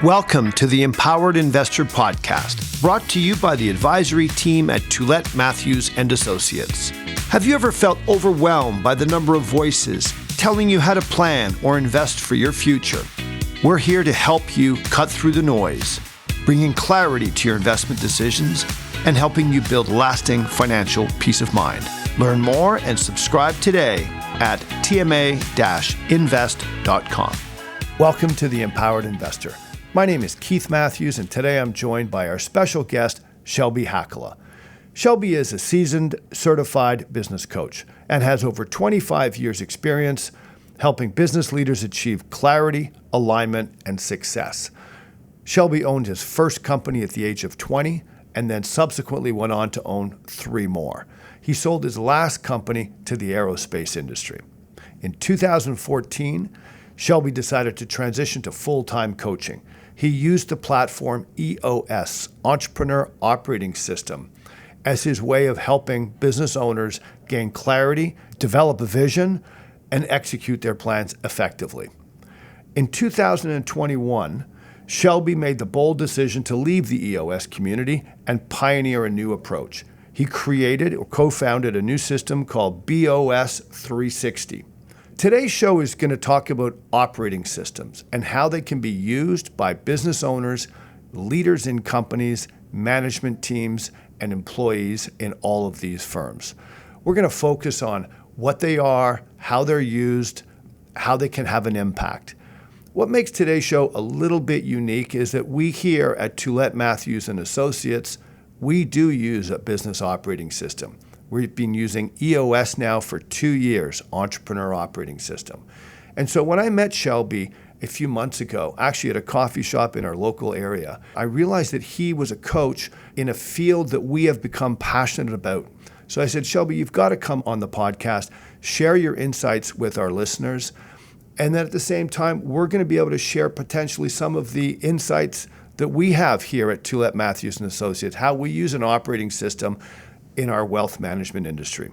Welcome to the Empowered Investor Podcast, brought to you by the advisory team at Toulette Matthews and Associates. Have you ever felt overwhelmed by the number of voices telling you how to plan or invest for your future? We're here to help you cut through the noise, bringing clarity to your investment decisions and helping you build lasting financial peace of mind. Learn more and subscribe today at tma-invest.com. Welcome to the Empowered Investor. My name is Keith Matthews, and today I'm joined by our special guest, Shelby Hacala. Shelby is a seasoned, certified business coach and has over 25 years' experience helping business leaders achieve clarity, alignment, and success. Shelby owned his first company at the age of 20 and then subsequently went on to own 3 more. He sold his last company to the aerospace industry. In 2014, Shelby decided to transition to full-time coaching. He used the platform EOS, Entrepreneur Operating System, as his way of helping business owners gain clarity, develop a vision, and execute their plans effectively. In 2021, Shelby made the bold decision to leave the EOS community and pioneer a new approach. He created or co-founded a new system called BOS 360. Today's show is going to talk about operating systems and how they can be used by business owners, leaders in companies, management teams, and employees in all of these firms. We're going to focus on what they are, how they're used, how they can have an impact. What makes today's show a little bit unique is that we here at Toulette Matthews and Associates, we do use a business operating system. We've been using EOS now for 2 years, Entrepreneur Operating System. And so when I met Shelby a few months ago, actually at a coffee shop in our local area, I realized that he was a coach in a field that we have become passionate about. So I said, Shelby, you've got to come on the podcast, share your insights with our listeners. And then at the same time, we're going to be able to share potentially some of the insights that we have here at Toulette Matthews and Associates, how we use an operating system in our wealth management industry.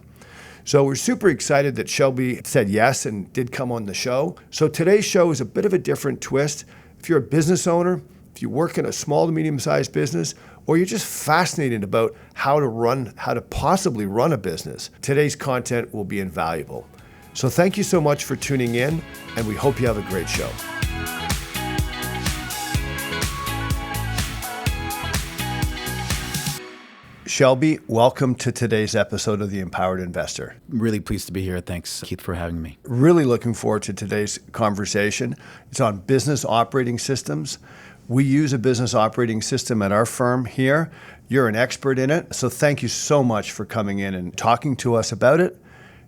So we're super excited that Shelby said yes and did come on the show. So today's show is a bit of a different twist. If you're a business owner, if you work in a small to medium-sized business, or you're just fascinated about how to possibly run a business, today's content will be invaluable. So thank you so much for tuning in, and we hope you have a great show. Shelby, welcome to today's episode of The Empowered Investor. Really pleased to be here. Thanks, Keith, for having me. Really looking forward to today's conversation. It's on business operating systems. We use a business operating system at our firm here. You're an expert in it. So thank you so much for coming in and talking to us about it,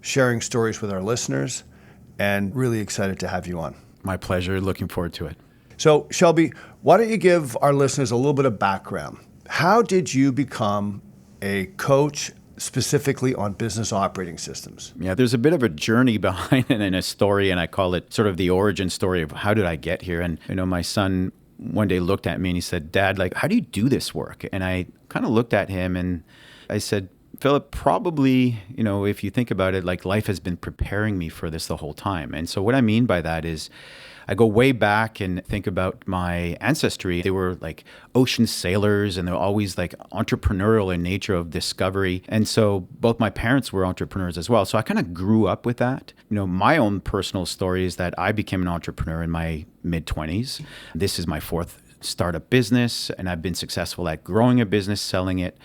sharing stories with our listeners, and really excited to have you on. My pleasure. Looking forward to it. So Shelby, why don't you give our listeners a little bit of background? How did you become a coach specifically on business operating systems? Yeah, there's a bit of a journey behind it and a story, and I call it sort of the origin story of how did I get here. And, my son one day looked at me and he said, Dad, how do you do this work? And I kind of looked at him and I said, Philip, probably, if you think about it, life has been preparing me for this the whole time. And so what I mean by that is I go way back and think about my ancestry. They were ocean sailors, and they're always entrepreneurial in nature of discovery. And so both my parents were entrepreneurs as well. So I kind of grew up with that. My own personal story is that I became an entrepreneur in my mid-20s. This is my 4th startup business, and I've been successful at growing a business, selling it,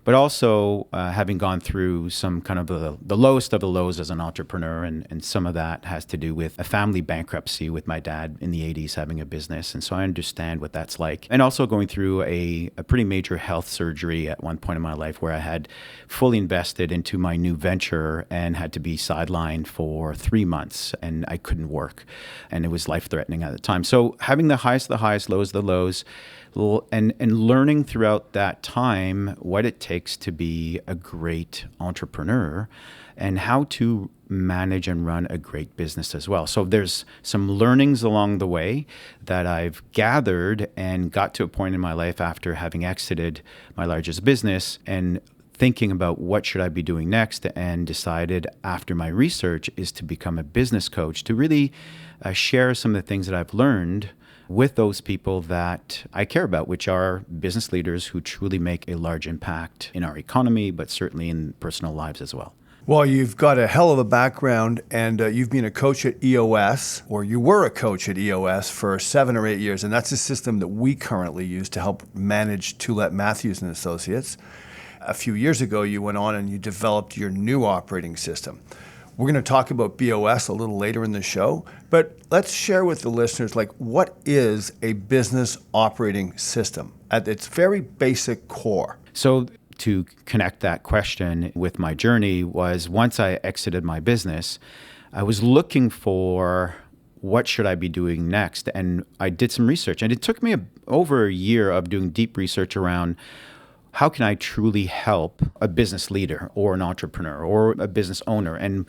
but also having gone through some kind of the lowest of the lows as an entrepreneur. And some of that has to do with a family bankruptcy with my dad in the 80s having a business. And so I understand what that's like. And also going through a pretty major health surgery at one point in my life where I had fully invested into my new venture and had to be sidelined for 3 months, and I couldn't work. And it was life-threatening at the time. So having the highest of the highs, lows of the lows, and learning throughout that time what it takes to be a great entrepreneur and how to manage and run a great business as well. So there's some learnings along the way that I've gathered and got to a point in my life after having exited my largest business and thinking about what should I be doing next, and decided after my research is to become a business coach to really share some of the things that I've learned with those people that I care about, which are business leaders who truly make a large impact in our economy, but certainly in personal lives as well. Well, you've got a hell of a background, and you've been a coach at EOS, or you were a coach at EOS for 7 or 8 years, and that's a system that we currently use to help manage Tulette Matthews and Associates. A few years ago, you went on and you developed your new operating system. We're going to talk about BOS a little later in the show, but let's share with the listeners, what is a business operating system at its very basic core? So to connect that question with my journey was once I exited my business, I was looking for what should I be doing next? And I did some research, and it took me over a year of doing deep research around how can I truly help a business leader or an entrepreneur or a business owner? And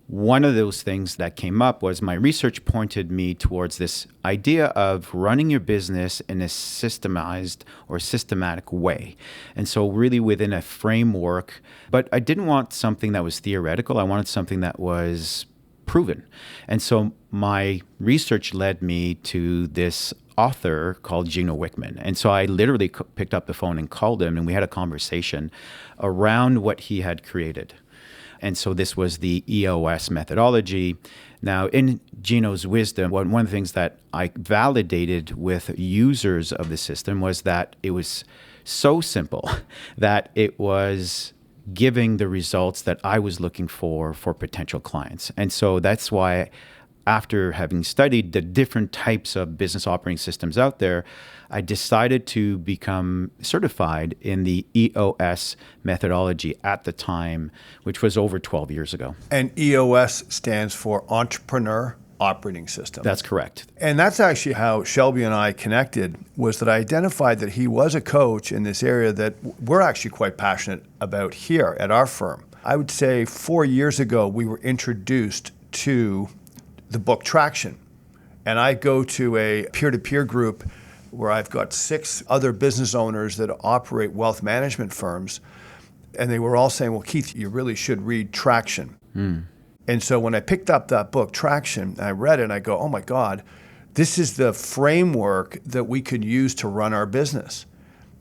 one of those things that came up was my research pointed me towards this idea of running your business in a systemized or systematic way. And so really within a framework, but I didn't want something that was theoretical. I wanted something that was proven. And so my research led me to this author called Gino Wickman. And so I literally picked up the phone and called him, and we had a conversation around what he had created. And so this was the EOS methodology. Now, in Gino's wisdom, one of the things that I validated with users of the system was that it was so simple that it was giving the results that I was looking for potential clients. And so that's why after having studied the different types of business operating systems out there, I decided to become certified in the EOS methodology at the time, which was over 12 years ago. And EOS stands for Entrepreneur Operating System. That's correct. And that's actually how Shelby and I connected, was that I identified that he was a coach in this area that we're actually quite passionate about here at our firm. I would say 4 years ago, we were introduced to the book Traction. And I go to a peer-to-peer group where I've got 6 other business owners that operate wealth management firms. And they were all saying, well, Keith, you really should read Traction. And so when I picked up that book, Traction, I read it and I go, oh my God, this is the framework that we could use to run our business.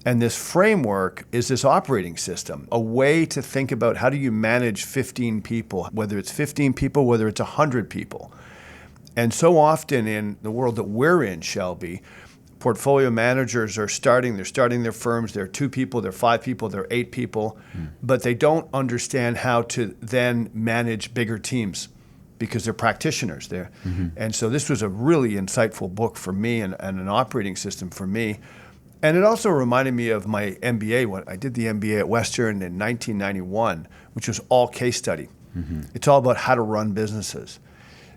And this framework is this operating system, a way to think about how do you manage 15 people, whether it's 15 people, whether it's 100 people. And so often in the world that we're in, Shelby, portfolio managers are starting their firms, they're 2 people, they're 5 people, they're 8 people, but they don't understand how to then manage bigger teams because they're practitioners there. And so this was a really insightful book for me and an operating system for me. And it also reminded me of my MBA. When I did the MBA at Western in 1991, which was all case study. It's all about how to run businesses.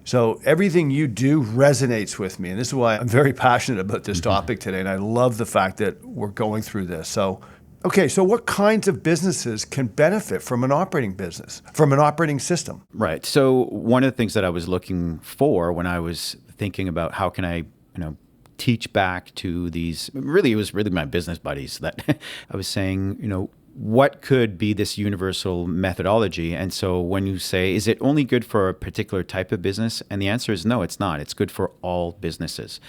So everything you do resonates with me. And this is why I'm very passionate about this topic today. And I love the fact that we're going through this. So, okay, so what kinds of businesses can benefit from an operating business, from an operating system? Right. So one of the things that I was looking for when I was thinking about how can I, teach back to these, it was really my business buddies that I was saying, what could be this universal methodology? And so when you say, is it only good for a particular type of business? And the answer is no, it's not. It's good for all businesses.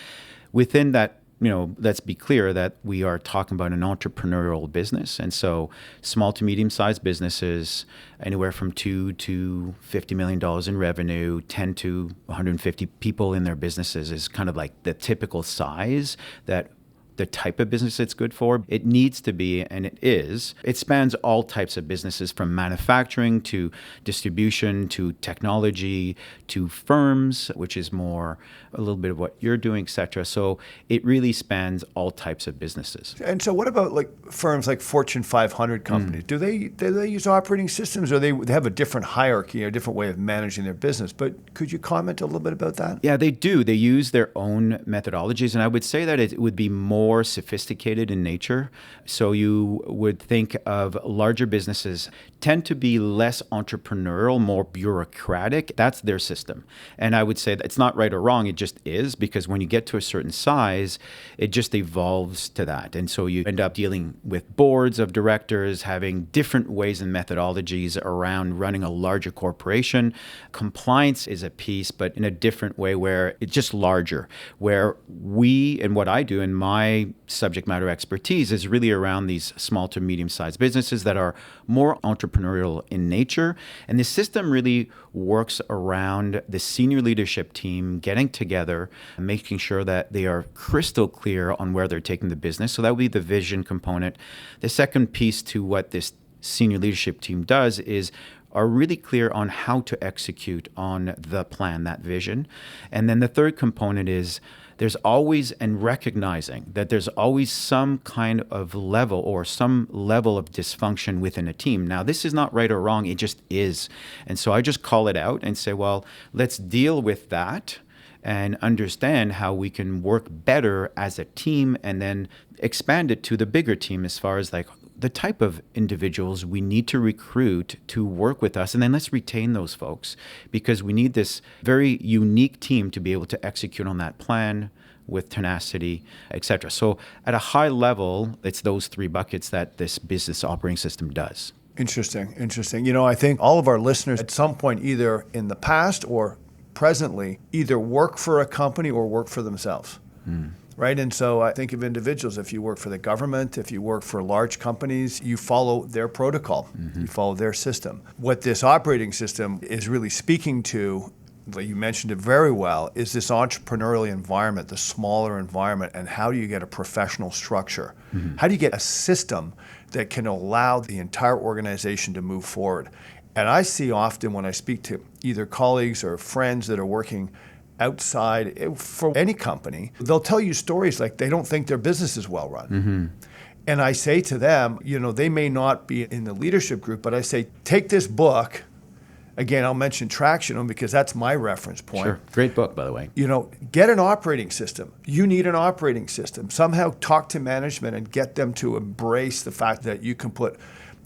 Within that, let's be clear that we are talking about an entrepreneurial business. And so small to medium-sized businesses, anywhere from $2 to $50 million in revenue, 10 to 150 people in their businesses is kind of like the typical size that the type of business it's good for. It needs to be, and it is. It spans all types of businesses, from manufacturing to distribution to technology to firms, which is more a little bit of what you're doing, et cetera. So it really spans all types of businesses. And so what about firms like Fortune 500 companies? Do they use operating systems, or they have a different hierarchy, a different way of managing their business? But could you comment a little bit about that? Yeah, they do. They use their own methodologies. And I would say that it would be more more sophisticated in nature. So you would think of larger businesses tend to be less entrepreneurial, more bureaucratic. That's their system. And I would say that it's not right or wrong. It just is, because when you get to a certain size, it just evolves to that. And so you end up dealing with boards of directors, having different ways and methodologies around running a larger corporation. Compliance is a piece, but in a different way where it's just larger, where we, and what I do in my subject matter expertise is really around these small to medium-sized businesses that are more entrepreneurial in nature. And the system really works around the senior leadership team getting together, making sure that they are crystal clear on where they're taking the business. So that would be the vision component. The second piece to what this senior leadership team does is are really clear on how to execute on the plan, that vision. And then the third component is there's always, and recognizing that there's always some kind of level or some level of dysfunction within a team. Now, this is not right or wrong, it just is. And so I just call it out and say, well, let's deal with that and understand how we can work better as a team, and then expand it to the bigger team as far as like the type of individuals we need to recruit to work with us. And then let's retain those folks, because we need this very unique team to be able to execute on that plan with tenacity, etc. So at a high level, it's those three buckets that this business operating system does. Interesting. I think all of our listeners at some point, either in the past or presently, either work for a company or work for themselves. Right? And so I think of individuals, if you work for the government, if you work for large companies, you follow their protocol, you follow their system. What this operating system is really speaking to, you mentioned it very well, is this entrepreneurial environment, the smaller environment, and how do you get a professional structure? How do you get a system that can allow the entire organization to move forward? And I see often when I speak to either colleagues or friends that are working outside for any company, they'll tell you stories like they don't think their business is well run. And I say to them, they may not be in the leadership group, but I say, take this book. Again, I'll mention Traction because that's my reference point. Sure. Great book, by the way. Get an operating system. You need an operating system. Somehow talk to management and get them to embrace the fact that you can put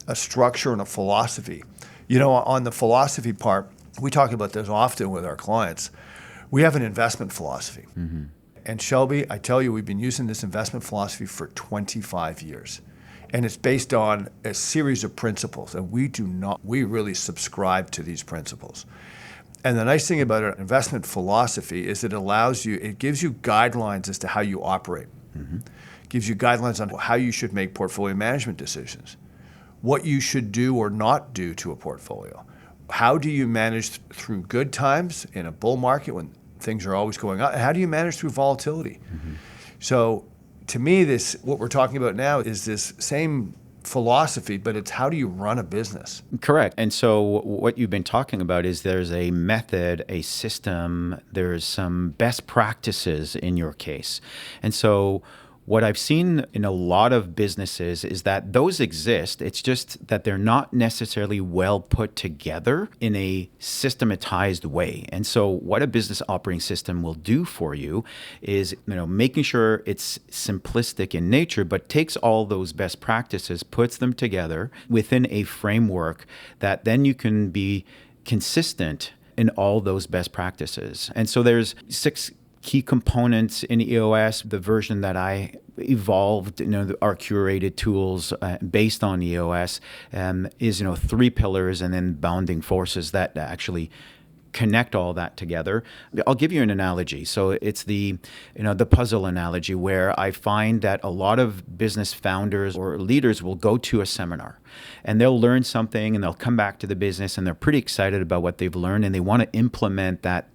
a structure and a philosophy. On the philosophy part, we talk about this often with our clients. We have an investment philosophy. And Shelby, I tell you, we've been using this investment philosophy for 25 years. And it's based on a series of principles. And we really subscribe to these principles. And the nice thing about an investment philosophy is it gives you guidelines as to how you operate. Gives you guidelines on how you should make portfolio management decisions, what you should do or not do to a portfolio. How do you manage through good times in a bull market when things are always going up? How do you manage through volatility? So to me, what we're talking about now is this same philosophy, but it's how do you run a business? Correct. And so what you've been talking about is there's a method, a system, there's some best practices in your case. And so what I've seen in a lot of businesses is that those exist. It's just that they're not necessarily well put together in a systematized way. And so what a business operating system will do for you is, making sure it's simplistic in nature, but takes all those best practices, puts them together within a framework that then you can be consistent in all those best practices. And so there's 6 key components in EOS. The version that I evolved, our curated tools based on EOS is, 3 pillars and then bounding forces that actually connect all that together. I'll give you an analogy. So it's the puzzle analogy, where I find that a lot of business founders or leaders will go to a seminar and they'll learn something and they'll come back to the business and they're pretty excited about what they've learned and they want to implement that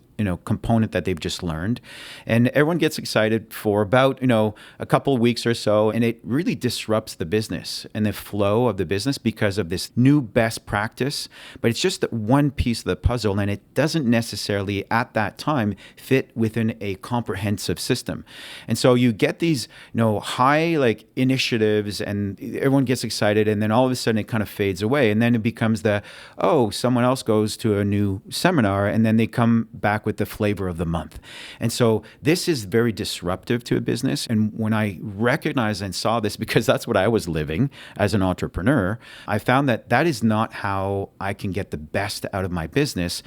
component that they've just learned. And everyone gets excited for about, a couple of weeks or so. And it really disrupts the business and the flow of the business because of this new best practice. But it's just one piece of the puzzle. And it doesn't necessarily at that time fit within a comprehensive system. And so you get these, high initiatives and everyone gets excited. And then all of a sudden it kind of fades away. And then it becomes someone else goes to a new seminar and then they come back with the flavor of the month. And so this is very disruptive to a business. And when I recognized and saw this, because that's what I was living as an entrepreneur, I found that that is not how I can get the best out of my business.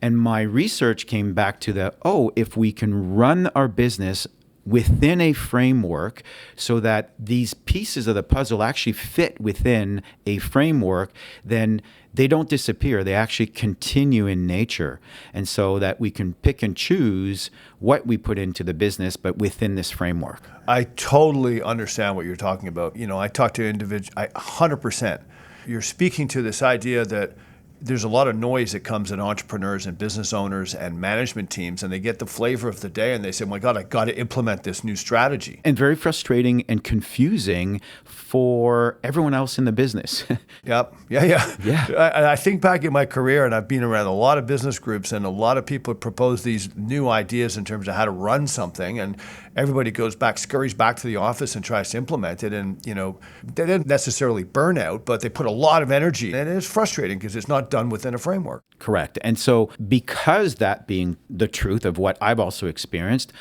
And my research came back to if we can run our business within a framework so that these pieces of the puzzle actually fit within a framework, then they don't disappear. They actually continue in nature. And so that we can pick and choose what we put into the business, but within this framework. I totally understand what you're talking about. I talk to individuals, 100%. You're speaking to this idea that there's a lot of noise that comes in entrepreneurs and business owners and management teams, and they get the flavor of the day and they say, oh my God, I got to implement this new strategy. And very frustrating and confusing for everyone else in the business. Yep. Yeah. I think back in my career, and I've been around a lot of business groups, and a lot of people propose these new ideas in terms of how to run something, and everybody scurries back to the office and tries to implement it. And, they didn't necessarily burn out, but they put a lot of energy. And it's frustrating because it's not done within a framework. Correct. And so because that being the truth of what I've also experienced,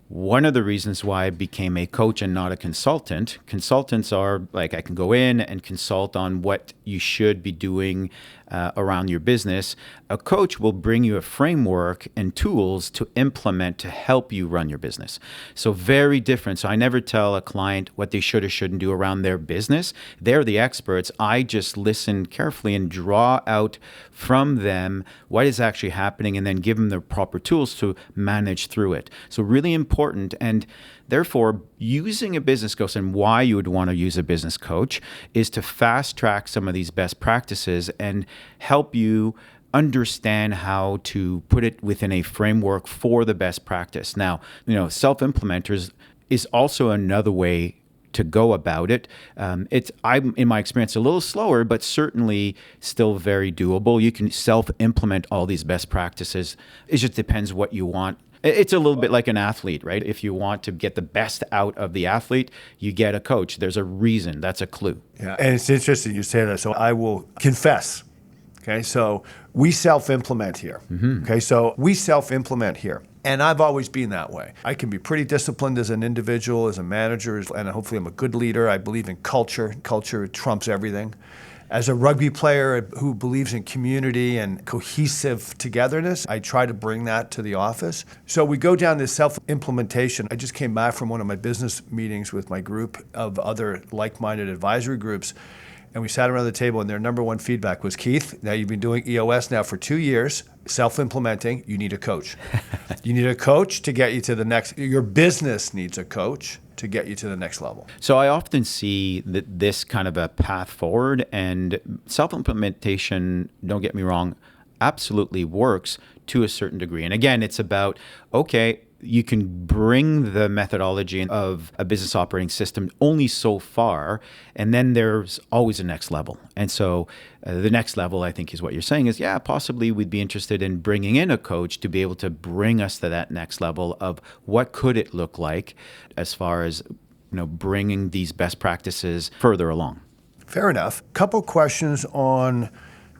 one of the reasons why I became a coach and not a consultant. Consultants are like, I can go in and consult on what you should be doing around your business. A coach will bring you a framework and tools to implement to help you run your business. So very different. So I never tell a client what they should or shouldn't do around their business. They're the experts. I just listen carefully and draw out from them what is actually happening and then give them the proper tools to manage through it. So really important. And therefore, using a business coach, and why you would want to use a business coach, is to fast track some of these best practices and help you understand how to put it within a framework for the best practice. Now, self-implementers is also another way to go about it. I'm, in my experience, a little slower, but certainly still very doable. You can self-implement all these best practices. It just depends what you want. It's a little bit like an athlete, right? If you want to get the best out of the athlete, you get a coach. There's a reason. That's a clue. Yeah, and it's interesting you say that. So I will confess. Okay, so we self-implement here. Mm-hmm. Okay, so we self-implement here. And I've always been that way. I can be pretty disciplined as an individual, as a manager, and hopefully I'm a good leader. I believe in culture. Culture trumps everything. As a rugby player who believes in community and cohesive togetherness, I try to bring that to the office. So we go down this self-implementation. I just came back from one of my business meetings with my group of other like-minded advisory groups, and we sat around the table, and their number one feedback was, Keith, now you've been doing EOS now for 2 years, self-implementing, you need a coach. You need a coach to get you to the next, your business needs a coach to get you to the next level. So I often see that this kind of a path forward, and self-implementation, don't get me wrong, absolutely works to a certain degree. And again, it's about, okay, you can bring the methodology of a business operating system only so far, and then there's always a next level. And so the next level, I think, is what you're saying is, possibly we'd be interested in bringing in a coach to be able to bring us to that next level of what could it look like as far as bringing these best practices further along. Fair enough. Couple questions on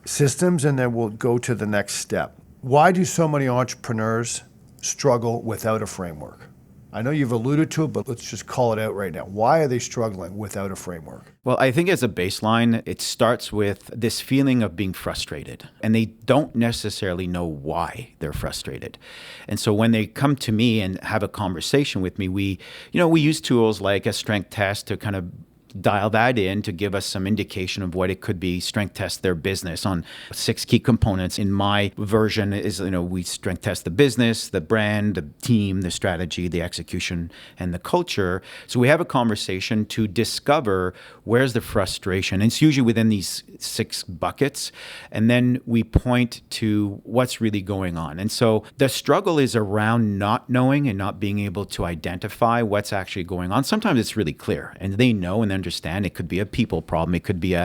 systems, and then we'll go to the next step. Why do so many entrepreneurs struggle without a framework? I know you've alluded to it, but let's just call it out right now. Why are they struggling without a framework? Well, I think as a baseline, it starts with this feeling of being frustrated, and they don't necessarily know why they're frustrated. And so when they come to me and have a conversation with me, we use tools like a strength test to kind of dial that in to give us some indication of what it could be, strength test their business on 6 key components. In my version is, we strength test the business, the brand, the team, the strategy, the execution, and the culture. So we have a conversation to discover where's the frustration. And it's usually within these 6 buckets. And then we point to what's really going on. And so the struggle is around not knowing and not being able to identify what's actually going on. Sometimes it's really clear and they know and they understand. It could be a people problem. It could be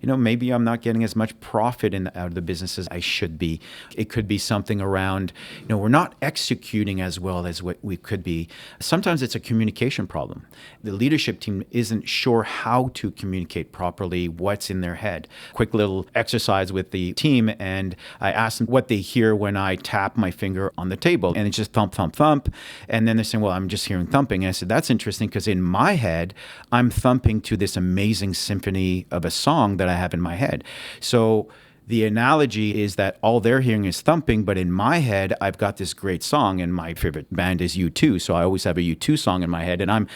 maybe I'm not getting as much profit out of the business as I should be. It could be something around, we're not executing as well as what we could be. Sometimes it's a communication problem. The leadership team isn't sure how to communicate properly, what's in their head. Quick little exercise with the team, and I asked them what they hear when I tap my finger on the table, and it's just thump, thump, thump. And then they're saying, well, I'm just hearing thumping. And I said, that's interesting, because in my head, I'm thumping to this amazing symphony of a song that I have in my head. So the analogy is that all they're hearing is thumping, but in my head, I've got this great song, and my favorite band is U2. So I always have a U2 song in my head, and I'm,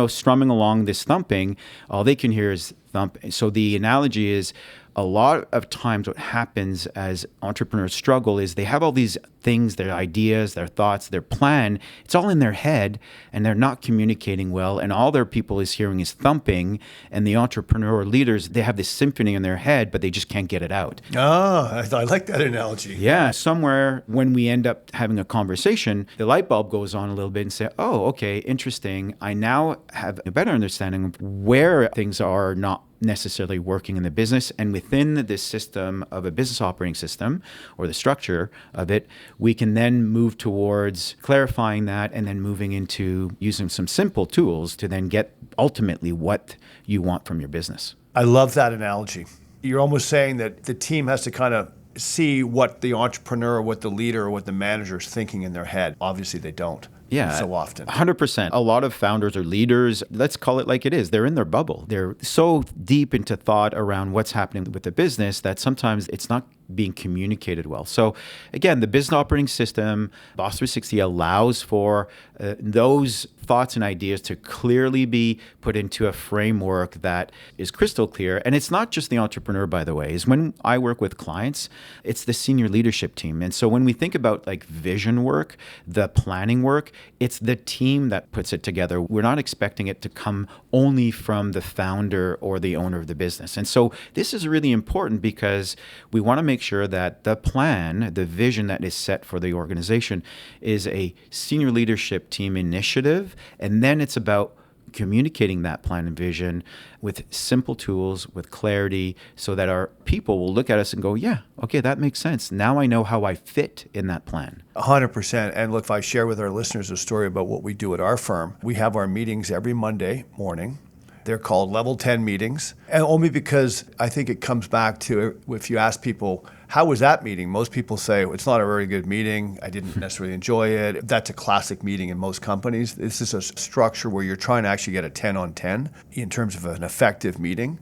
strumming along this thumping. All they can hear is thump. So the analogy is, a lot of times what happens as entrepreneurs struggle is they have all these things, their ideas, their thoughts, their plan. It's all in their head, and they're not communicating well. And all their people is hearing is thumping. And the entrepreneur leaders, they have this symphony in their head, but they just can't get it out. Ah, I like that analogy. Yeah. Somewhere when we end up having a conversation, the light bulb goes on a little bit and say, oh, okay, interesting. I now have a better understanding of where things are not necessarily working in the business, and within this system of a business operating system, or the structure of it, we can then move towards clarifying that, and then moving into using some simple tools to then get ultimately what you want from your business. I love that analogy. You're almost saying that the team has to kind of see what the entrepreneur, what the leader, or what the manager is thinking in their head. Obviously, they don't. Yeah, so often. 100%. A lot of founders or leaders, let's call it like it is, they're in their bubble. They're so deep into thought around what's happening with the business that sometimes it's not being communicated well. So again, the business operating system, Boss 360, allows for those thoughts and ideas to clearly be put into a framework that is crystal clear. And it's not just the entrepreneur, by the way. Is when I work with clients, it's the senior leadership team. And so when we think about like vision work, the planning work, it's the team that puts it together. We're not expecting it to come only from the founder or the owner of the business. And so this is really important, because we want to make sure that the plan, the vision that is set for the organization, is a senior leadership team initiative. And then it's about communicating that plan and vision with simple tools, with clarity, so that our people will look at us and go, yeah, okay, that makes sense. Now I know how I fit in that plan. 100%. And look, if I share with our listeners a story about what we do at our firm, we have our meetings every Monday morning. They're called level 10 meetings. And only because I think it comes back to, if you ask people, how was that meeting? Most people say, it's not a very good meeting. I didn't necessarily enjoy it. That's a classic meeting in most companies. This is a structure where you're trying to actually get a 10 on 10 in terms of an effective meeting.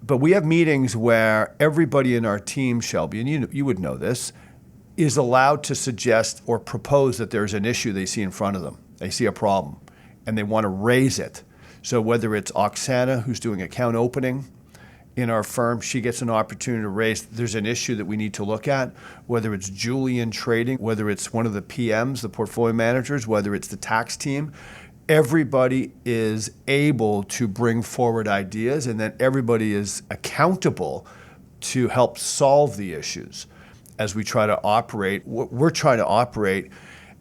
But we have meetings where everybody in our team, Shelby, and you would know this, is allowed to suggest or propose that there's an issue they see in front of them. They see a problem, and they want to raise it. So whether it's Oksana, who's doing account opening in our firm, she gets an opportunity to raise, there's an issue that we need to look at. Whether it's Julie in trading, whether it's one of the PMs, the portfolio managers, whether it's the tax team, everybody is able to bring forward ideas, and then everybody is accountable to help solve the issues as we try to operate. We're trying to operate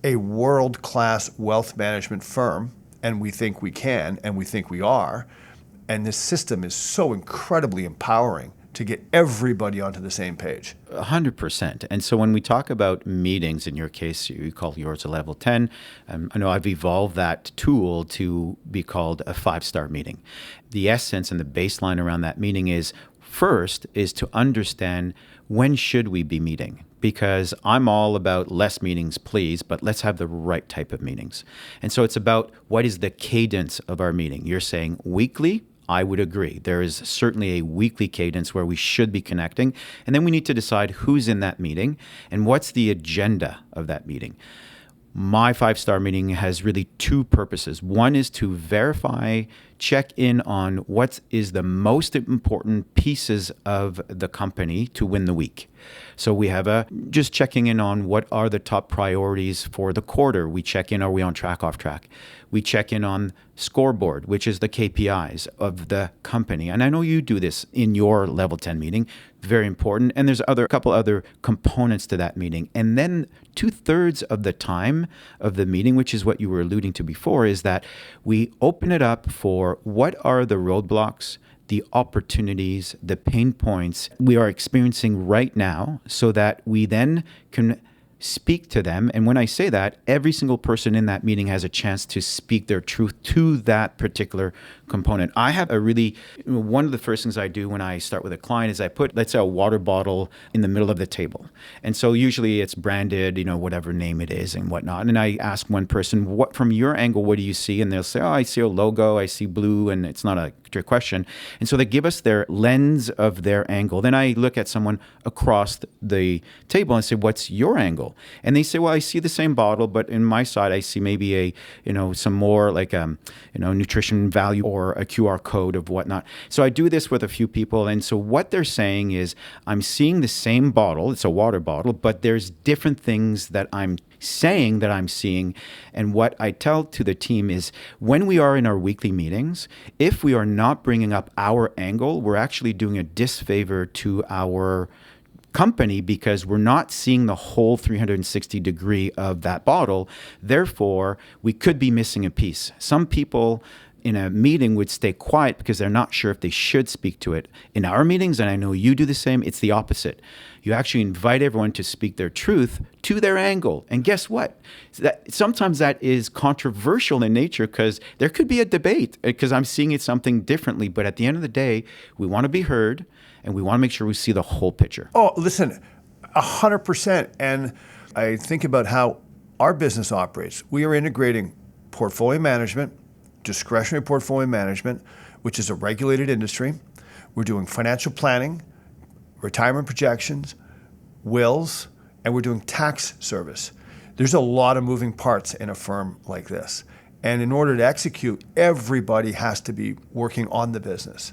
a world-class wealth management firm, and we think we can, and we think we are. And this system is so incredibly empowering to get everybody onto the same page. 100%. And so when we talk about meetings, in your case, you call yours a level 10. I know I've evolved that tool to be called a 5-star meeting. The essence and the baseline around that meeting is, first, is to understand, when should we be meeting? Because I'm all about less meetings, please, but let's have the right type of meetings. And so it's about, what is the cadence of our meeting? You're saying weekly? I would agree. There is certainly a weekly cadence where we should be connecting. And then we need to decide who's in that meeting and what's the agenda of that meeting. My 5-star meeting has really 2 purposes. One is to verify, check in on what is the most important pieces of the company to win the week. So we have just checking in on what are the top priorities for the quarter. We check in, are we on track, off track? We check in on scoreboard, which is the KPIs of the company. And I know you do this in your level 10 meeting, very important. And there's a couple other components to that meeting. And then 2/3 of the time of the meeting, which is what you were alluding to before, is that we open it up for for what are the roadblocks, the opportunities, the pain points we are experiencing right now, so that we then can speak to them. And when I say that, every single person in that meeting has a chance to speak their truth to that particular component. I have one of the first things I do when I start with a client is I put, let's say, a water bottle in the middle of the table. And so usually it's branded, whatever name it is and whatnot. And I ask one person, what, from your angle, what do you see? And they'll say, oh, I see a logo, I see blue, and it's not a trick question. And so they give us their lens of their angle. Then I look at someone across the table and say, what's your angle? And they say, well, I see the same bottle, but in my side, I see maybe some more like nutrition value or a QR code of whatnot. So I do this with a few people. And so what they're saying is, I'm seeing the same bottle, it's a water bottle, but there's different things that I'm saying that I'm seeing. And what I tell to the team is, when we are in our weekly meetings, if we are not bringing up our angle, we're actually doing a disfavor to our company, because we're not seeing the whole 360 degree of that bottle. Therefore, we could be missing a piece. Some people in a meeting would stay quiet because they're not sure if they should speak to it. In our meetings, and I know you do the same, it's the opposite. You actually invite everyone to speak their truth to their angle. And guess what? Sometimes that is controversial in nature, because there could be a debate, because I'm seeing it something differently. But at the end of the day, we want to be heard, and we want to make sure we see the whole picture. Oh, listen, 100%. And I think about how our business operates. We are integrating portfolio management, discretionary portfolio management, which is a regulated industry. We're doing financial planning, retirement projections, wills, and we're doing tax service. There's a lot of moving parts in a firm like this. And in order to execute, everybody has to be working on the business.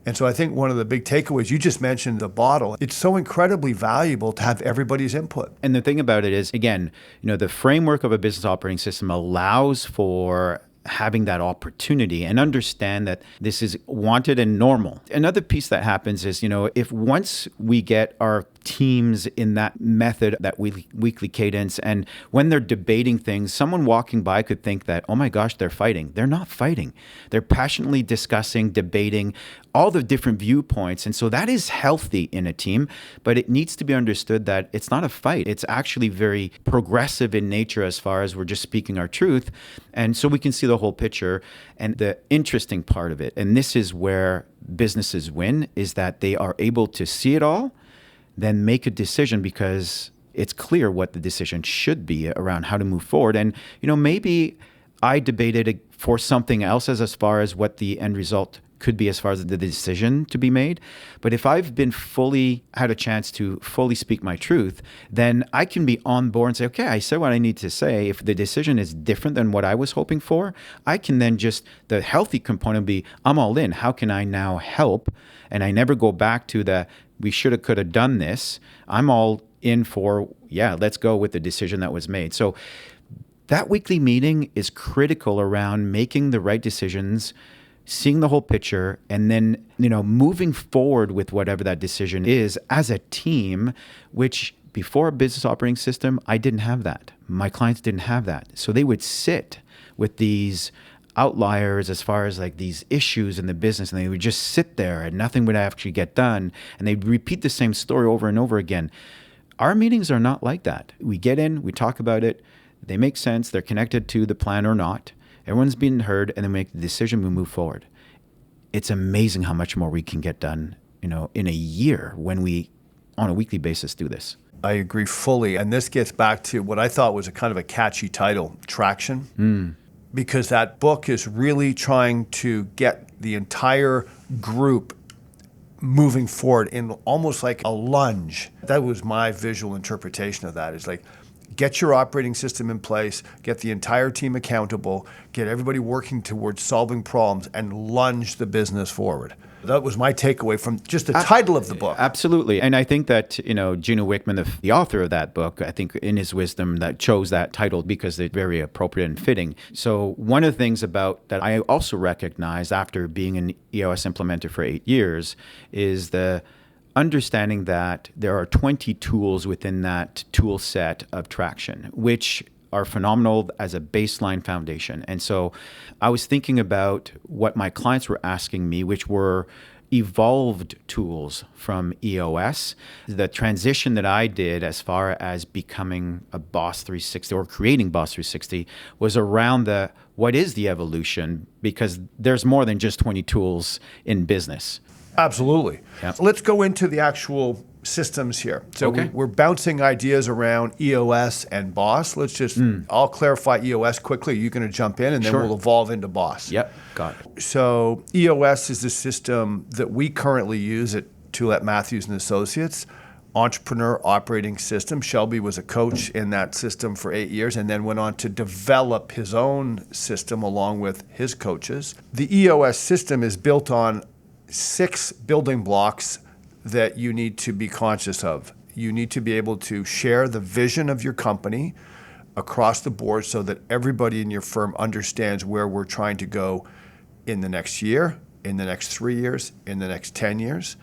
And so I think one of the big takeaways, you just mentioned the bottle, it's so incredibly valuable to have everybody's input. And the thing about it is, again, the framework of a business operating system allows for having that opportunity, and understand that this is wanted and normal. Another piece that happens is, if once we get our teams in that method, that weekly cadence, and when they're debating things, someone walking by could think that, oh my gosh, they're fighting. They're not fighting. They're passionately discussing, debating all the different viewpoints. And so that is healthy in a team, but it needs to be understood that it's not a fight. It's actually very progressive in nature, as far as we're just speaking our truth. And so we can see the whole picture. And the interesting part of it, and this is where businesses win, is that they are able to see it all, then make a decision, because it's clear what the decision should be around how to move forward. And, maybe I debated for something else as far as what the end result could be as far as the decision to be made. But if I've had a chance to fully speak my truth, then I can be on board and say, okay, I said what I need to say. If the decision is different than what I was hoping for, I can then the healthy component be, I'm all in. How can I now help? And I never go back to we shoulda, coulda done this. I'm all in for, let's go with the decision that was made. So that weekly meeting is critical around making the right decisions, seeing the whole picture, and then, moving forward with whatever that decision is as a team, which before a business operating system, I didn't have that. My clients didn't have that. So they would sit with these outliers as far as like these issues in the business, and they would just sit there and nothing would actually get done. And they'd repeat the same story over and over again. Our meetings are not like that. We get in, we talk about it, they make sense, they're connected to the plan or not. Everyone's being heard, and then make the decision, we move forward. It's amazing how much more we can get done, in a year when we, on a weekly basis, do this. I agree fully. And this gets back to what I thought was a kind of a catchy title, Traction. Because that book is really trying to get the entire group moving forward in almost like a lunge. That was my visual interpretation of that. Is like, get your operating system in place, get the entire team accountable, get everybody working towards solving problems, and lunge the business forward. That was my takeaway from just the title of the book. Absolutely. And I think that, Gino Wickman, the author of that book, I think in his wisdom that chose that title because they're very appropriate and fitting. So one of the things about that I also recognized after being an EOS implementer for 8 years is the understanding that there are 20 tools within that tool set of Traction, which are phenomenal as a baseline foundation. And so I was thinking about what my clients were asking me, which were evolved tools from EOS. The transition that I did as far as becoming a Boss 360 or creating Boss 360 was around the what is the evolution, because there's more than just 20 tools in business. Absolutely. Yep. So let's go into the actual systems here. So Okay. we're bouncing ideas around EOS and Boss. Let's just, I'll clarify EOS quickly. You're going to jump in and then Sure. we'll evolve into Boss. Yep, got it. So EOS is the system that we currently use at Tulette Matthews and Associates, Entrepreneur Operating System. Shelby was a coach in that system for 8 years and then went on to develop his own system along with his coaches. The EOS system is built on 6 building blocks that you need to be conscious of. You need to be able to share the vision of your company across the board so that everybody in your firm understands where we're trying to go in the next year, in the next 3 years, in the next 10 years.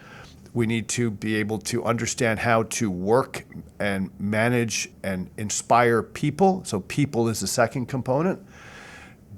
We need to be able to understand how to work and manage and inspire people. So people is the second component.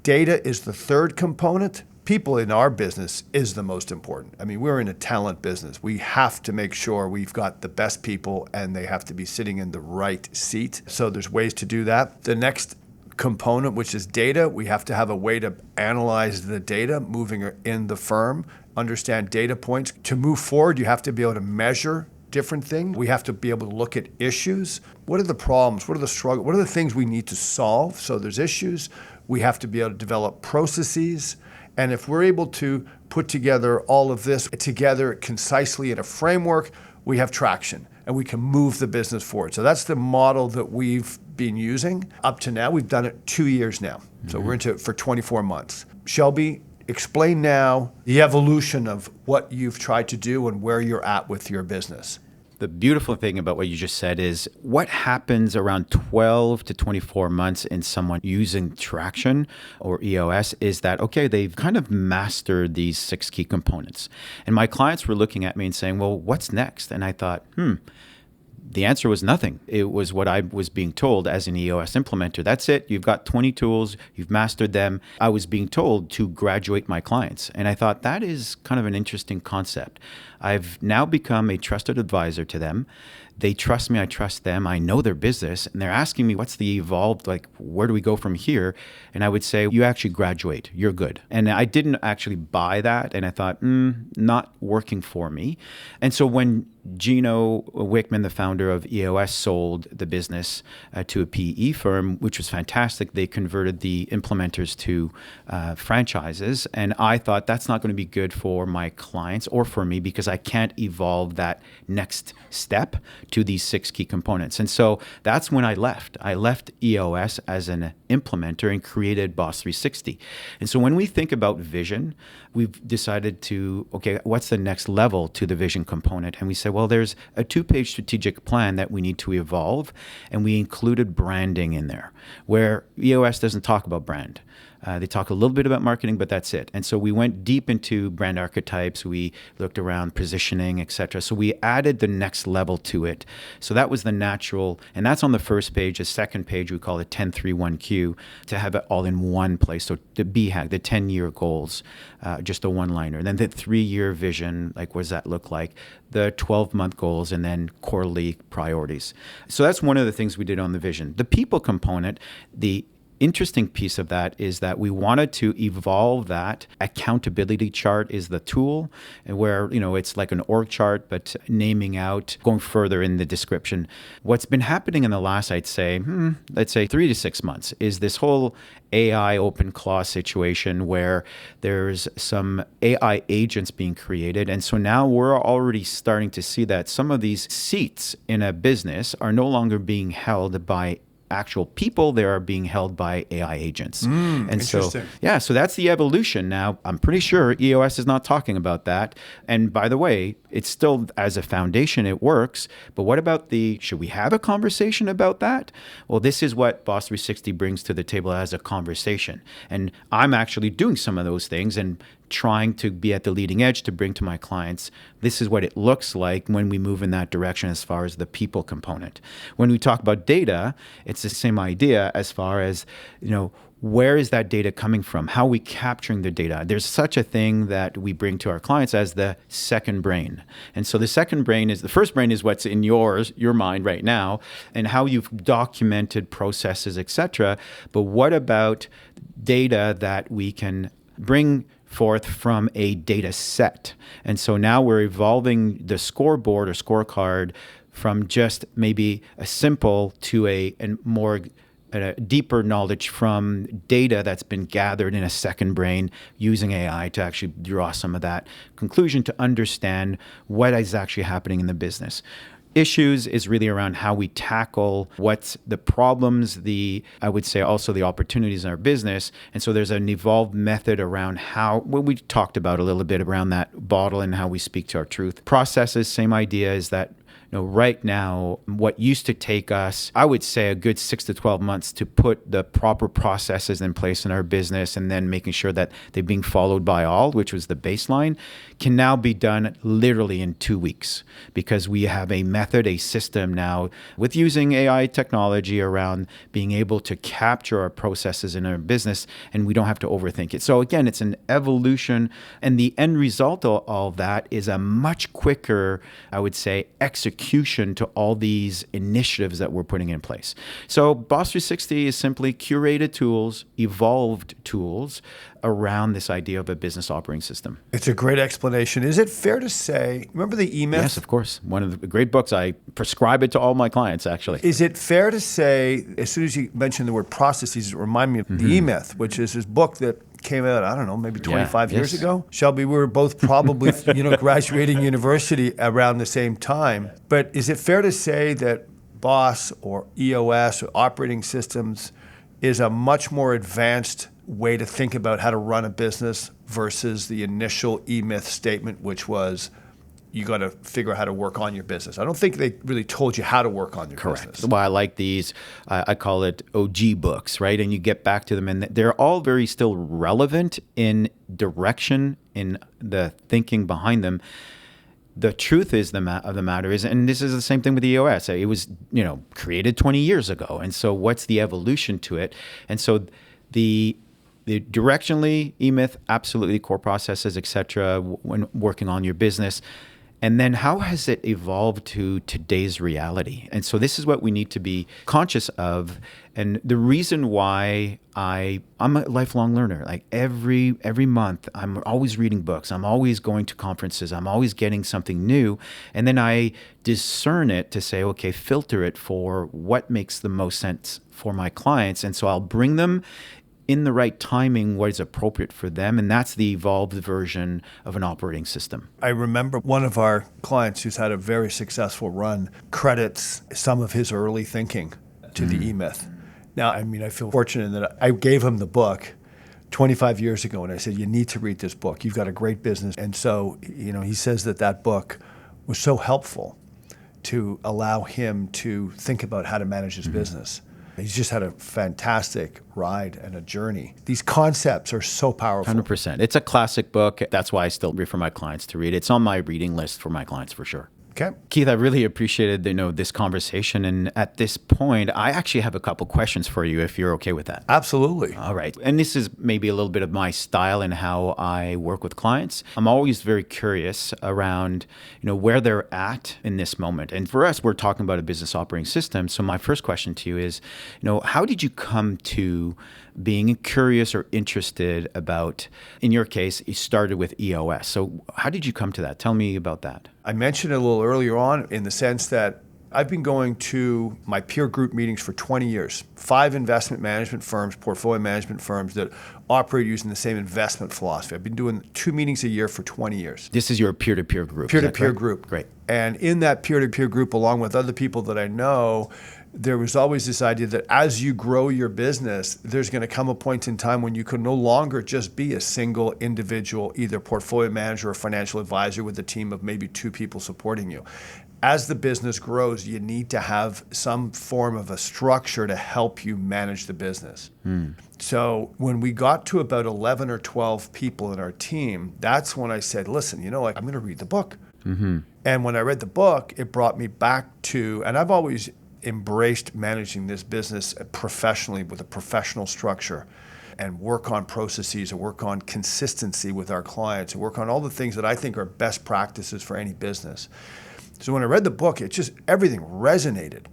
Data is the third component. People in our business is the most important. I mean, we're in a talent business. We have to make sure we've got the best people and they have to be sitting in the right seat. So there's ways to do that. The next component, which is data, we have to have a way to analyze the data moving in the firm, understand data points. To move forward, you have to be able to measure different things. We have to be able to look at issues. What are the problems? What are the struggles? What are the things we need to solve? So there's issues. We have to be able to develop processes. And if we're able to put together all of this together concisely in a framework, we have traction and we can move the business forward. So that's the model that we've been using up to now. We've done it 2 years now. So we're into it for 24 months. Shelby, explain now the evolution of what you've tried to do and where you're at with your business. The beautiful thing about what you just said is what happens around 12 to 24 months in someone using Traction or EOS is that, okay, they've kind of mastered these 6 key components. And my clients were looking at me and saying, well, what's next? And I thought, the answer was nothing. It was what I was being told as an EOS implementer. That's it. You've got 20 tools. You've mastered them. I was being told to graduate my clients. And I thought that is kind of an interesting concept. I've now become a trusted advisor to them. They trust me. I trust them. I know their business. And they're asking me, what's the evolved, like, where do we go from here? And I would say, you actually graduate. You're good. And I didn't actually buy that. And I thought, not working for me. And so when Gino Wickman, the founder of EOS, sold the business to a PE firm, which was fantastic. They converted the implementers to franchises. And I thought that's not going to be good for my clients or for me because I can't evolve that next step to these 6 key components. And so that's when I left. I left EOS as an implementer and created Boss 360. And so when we think about vision, we've decided to, okay, what's the next level to the vision component? And we said, well, there's a 2-page strategic plan that we need to evolve. And we included branding in there, where EOS doesn't talk about brand. They talk a little bit about marketing, but that's it. And so we went deep into brand archetypes. We looked around positioning, et cetera. So we added the next level to it. So that was the natural, and that's on the first page. The second page, we call it 10-3-1-Q, to have it all in one place. So the BHAG, the 10-year goals, just a one-liner. And then the 3-year vision, like what does that look like? The 12-month goals, and then quarterly priorities. So that's one of the things we did on the vision. The people component, the interesting piece of that is that we wanted to evolve that. Accountability chart is the tool, and where, it's like an org chart, but naming out, going further in the description. What's been happening in the last, I'd say, let's say 3 to 6 months is this whole AI open clause situation where there's some AI agents being created. And so now we're already starting to see that some of these seats in a business are no longer being held by actual people. They are being held by AI agents. And so that's the evolution. Now, I'm pretty sure EOS is not talking about that. And by the way, it's still, as a foundation, it works. But what about should we have a conversation about that? Well, this is what Boss 360 brings to the table as a conversation. And I'm actually doing some of those things and trying to be at the leading edge to bring to my clients, this is what it looks like when we move in that direction as far as the people component. When we talk about data, it's the same idea as far as, where is that data coming from? How are we capturing the data? There's such a thing that we bring to our clients as the second brain. And so the first brain is what's in your mind right now and how you've documented processes, etc. But what about data that we can bring forth from a data set? And so now we're evolving the scoreboard or scorecard from just maybe a simple to a deeper knowledge from data that's been gathered in a second brain using AI to actually draw some of that conclusion to understand what is actually happening in the business. Issues is really around how we tackle what's the problems, I would say also the opportunities in our business. And so there's an evolved method around we talked about a little bit around that bottle and how we speak to our truth. Processes, same idea is that right now, what used to take us, I would say, a good 6 to 12 months to put the proper processes in place in our business and then making sure that they're being followed by all, which was the baseline, can now be done literally in 2 weeks because we have a method, a system now with using AI technology around being able to capture our processes in our business and we don't have to overthink it. So again, it's an evolution and the end result of all of that is a much quicker, I would say, execution to all these initiatives that we're putting in place. So Boss 360 is simply curated tools, evolved tools around this idea of a business operating system. It's a great explanation. Is it fair to say, remember the E-Myth? Yes, of course. One of the great books. I prescribe it to all my clients, actually. Is it fair to say, as soon as you mentioned the word processes, it reminded me of the E-Myth, which is this book that came out, I don't know, maybe 25 years ago. Shelby, we were both probably, graduating university around the same time. But is it fair to say that BOSS or EOS or operating systems is a much more advanced way to think about how to run a business versus the initial E-Myth statement, which was you got to figure out how to work on your business? I don't think they really told you how to work on your business. Well, I like these, I call it OG books, right? And you get back to them and they're all very still relevant in direction, in the thinking behind them. The truth is of the matter is, and this is the same thing with EOS, it was, created 20 years ago. And so what's the evolution to it? And so the directionally, E-Myth, absolutely core processes, et cetera, when working on your business. And then how has it evolved to today's reality? And so this is what we need to be conscious of. And the reason why I'm a lifelong learner, like every month, I'm always reading books. I'm always going to conferences. I'm always getting something new. And then I discern it to say, okay, filter it for what makes the most sense for my clients. And so I'll bring them in the right timing, what is appropriate for them. And that's the evolved version of an operating system. I remember one of our clients who's had a very successful run credits some of his early thinking to the E-Myth. Now, I feel fortunate that I gave him the book 25 years ago and I said, you need to read this book. You've got a great business. And so, he says that book was so helpful to allow him to think about how to manage his business. He's just had a fantastic ride and a journey. These concepts are so powerful. 100%. It's a classic book. That's why I still refer my clients to read it. It's on my reading list for my clients for sure. Okay. Keith, I really appreciated this conversation. And at this point, I actually have a couple questions for you if you're okay with that. Absolutely. All right. And this is maybe a little bit of my style and how I work with clients. I'm always very curious around, where they're at in this moment. And for us, we're talking about a business operating system. So my first question to you is, how did you come to being curious or interested about, in your case, you started with EOS. So how did you come to that? Tell me about that. I mentioned it a little earlier on in the sense that I've been going to my peer group meetings for 20 years. 5 investment management firms, portfolio management firms that operate using the same investment philosophy. I've been doing 2 meetings a year for 20 years. This is your peer-to-peer group. Peer-to-peer group. Great. And in that peer-to-peer group, along with other people that I know, there was always this idea that as you grow your business, there's going to come a point in time when you can no longer just be a single individual, either portfolio manager or financial advisor with a team of maybe 2 people supporting you. As the business grows, you need to have some form of a structure to help you manage the business. So when we got to about 11 or 12 people in our team, that's when I said, listen, I'm going to read the book. And when I read the book, it brought me back to, and I've always embraced managing this business professionally with a professional structure and work on processes and work on consistency with our clients and work on all the things that I think are best practices for any business. So when I read the book, it just, everything resonated.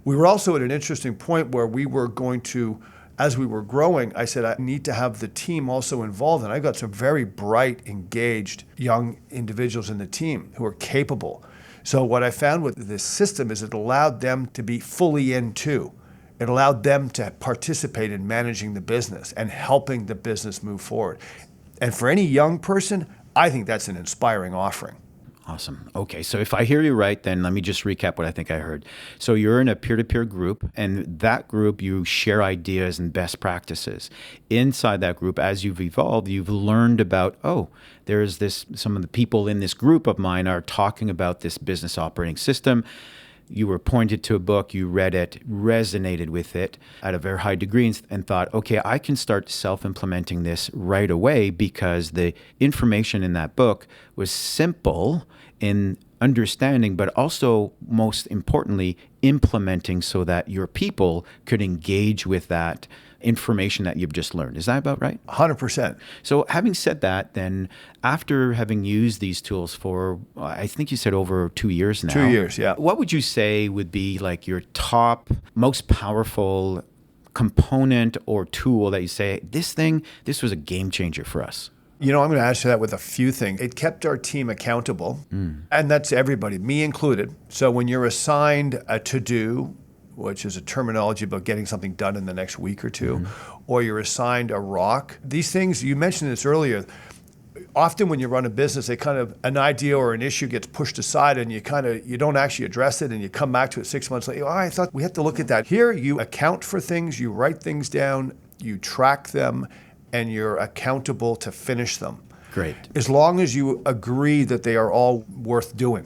We were also at an interesting point where we were going to, as we were growing, I said, I need to have the team also involved. And I got some very bright, engaged young individuals in the team who are capable. So what I found with this system is it allowed them to be fully in too. It allowed them to participate in managing the business and helping the business move forward. And for any young person, I think that's an inspiring offering. Awesome. Okay, so if I hear you right, then let me just recap what I think I heard. So you're in a peer-to-peer group, and that group, you share ideas and best practices. Inside that group, as you've evolved, you've learned about, there's this, some of the people in this group of mine are talking about this business operating system. You were pointed to a book, you read it, resonated with it at a very high degree and thought, okay, I can start self-implementing this right away because the information in that book was simple in understanding, but also most importantly, implementing so that your people could engage with that information that you've just learned. Is that about right? 100%. So having said that, then after having used these tools for, I think you said over 2 years now. 2 years, yeah. What would you say would be like your top, most powerful component or tool that you say, this was a game changer for us? You know, I'm going to answer that with a few things. It kept our team accountable, and that's everybody, me included. So when you're assigned a to-do, which is a terminology about getting something done in the next week or two, or you're assigned a rock, these things, you mentioned this earlier, often when you run a business, an idea or an issue gets pushed aside and you don't actually address it and you come back to it 6 months later. I thought we have to look at that. Here, you account for things, you write things down, you track them, and you're accountable to finish them. Great. As long as you agree that they are all worth doing.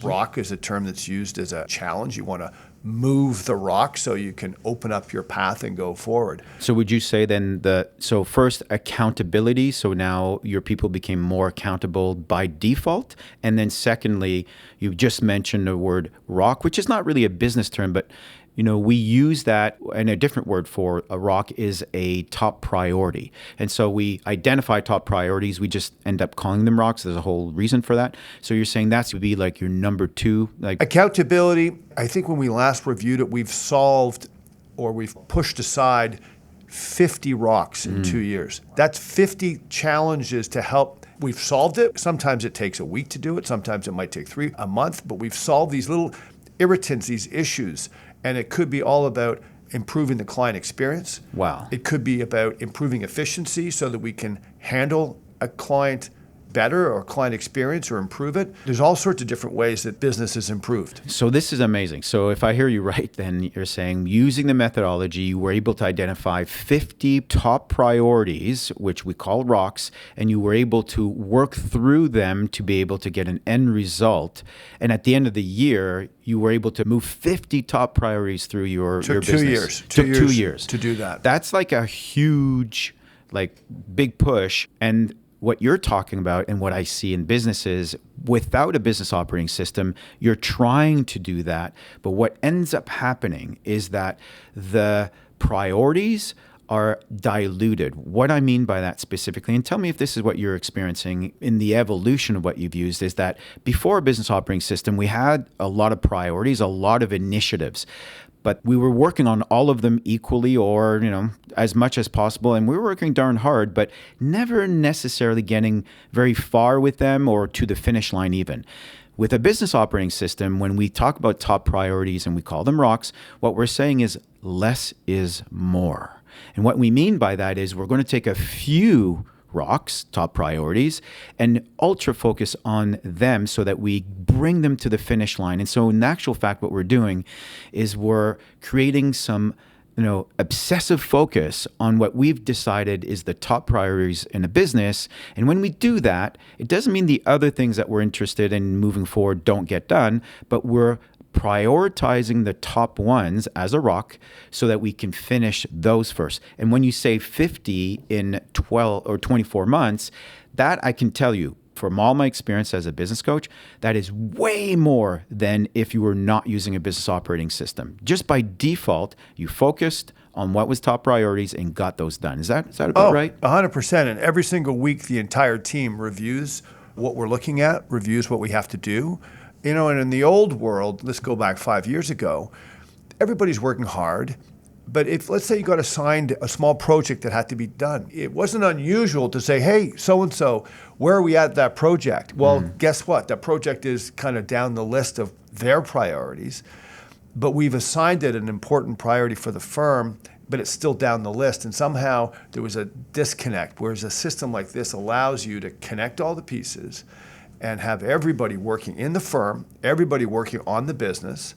Rock is a term that's used as a challenge. You want to move the rock so you can open up your path and go forward. So would you say then so first accountability, so now your people became more accountable by default, and then secondly, you just mentioned the word rock, which is not really a business term, but we use that, and a different word for a rock is a top priority. And so we identify top priorities. We just end up calling them rocks. There's a whole reason for that. So you're saying that would be like your number two? Accountability, I think when we last reviewed it, we've solved or we've pushed aside 50 rocks in 2 years. That's 50 challenges to help. We've solved it. Sometimes it takes a week to do it. Sometimes it might take a month. But we've solved these little irritants, these issues. And it could be all about improving the client experience. Wow. It could be about improving efficiency so that we can handle a client better or client experience or improve it. There's all sorts of different ways that business is improved. So this is amazing. So if I hear you right, then you're saying using the methodology, you were able to identify 50 top priorities, which we call rocks, and you were able to work through them to be able to get an end result. And at the end of the year, you were able to move 50 top priorities through your business. 2 years. Took 2 years to do that. That's like a huge, big push. And what you're talking about and what I see in businesses, without a business operating system, you're trying to do that. But what ends up happening is that the priorities are diluted. What I mean by that specifically, and tell me if this is what you're experiencing in the evolution of what you've used, is that before a business operating system, we had a lot of priorities, a lot of initiatives. But we were working on all of them equally or, as much as possible. And we were working darn hard, but never necessarily getting very far with them or to the finish line even. With a business operating system, when we talk about top priorities and we call them rocks, what we're saying is less is more. And what we mean by that is we're going to take a few rocks, top priorities, and ultra focus on them so that we bring them to the finish line. And so in actual fact, what we're doing is we're creating some obsessive focus on what we've decided is the top priorities in a business. And when we do that, it doesn't mean the other things that we're interested in moving forward don't get done, but we're prioritizing the top ones as a rock so that we can finish those first. And when you say 50 in 12 or 24 months, that I can tell you from all my experience as a business coach, that is way more than if you were not using a business operating system. Just by default, you focused on what was top priorities and got those done. Is that about right? 100%. And every single week, the entire team reviews what we're looking at, reviews what we have to do. And in the old world, let's go back 5 years ago, everybody's working hard. But if, let's say, you got assigned a small project that had to be done, it wasn't unusual to say, hey, so-and-so, where are we at that project? Well, guess what? That project is kind of down the list of their priorities, but we've assigned it an important priority for the firm, but it's still down the list. And somehow there was a disconnect, whereas a system like this allows you to connect all the pieces and have everybody working in the firm, everybody working on the business.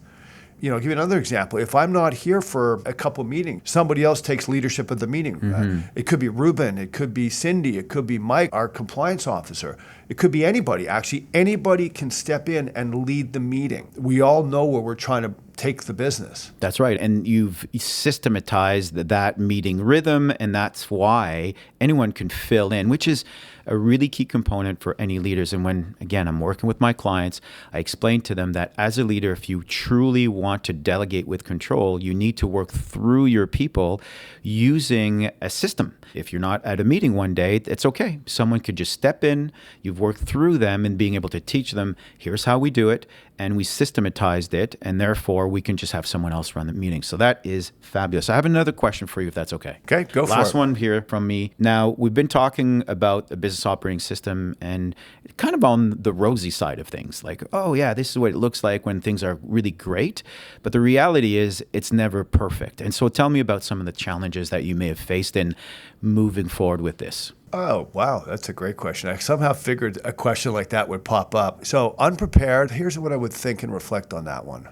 I'll give you another example. If I'm not here for a couple meetings, somebody else takes leadership of the meeting. It could be Ruben, it could be Cindy, it could be Mike, our compliance officer. It could be anybody. Actually, anybody can step in and lead the meeting. We all know where we're trying to take the business. That's right. And you've systematized that meeting rhythm, and that's why anyone can fill in, which is a really key component for any leaders. And when, again, I'm working with my clients, I explain to them that as a leader, if you truly want to delegate with control, you need to work through your people using a system. If you're not at a meeting one day, it's okay. Someone could just step in, you've worked through them and being able to teach them, here's how we do it, and we systematized it, and therefore we can just have someone else run the meeting. So that is fabulous. I have another question for you, if that's okay. Okay, go for it. Last one here from me. Now, we've been talking about a business operating system and kind of on the rosy side of things. Like, oh yeah, this is what it looks like when things are really great. But the reality is it's never perfect. And so tell me about some of the challenges that you may have faced in moving forward with this. Oh, wow. That's a great question. I somehow figured a question like that would pop up. So unprepared, here's what I would think and reflect on that one.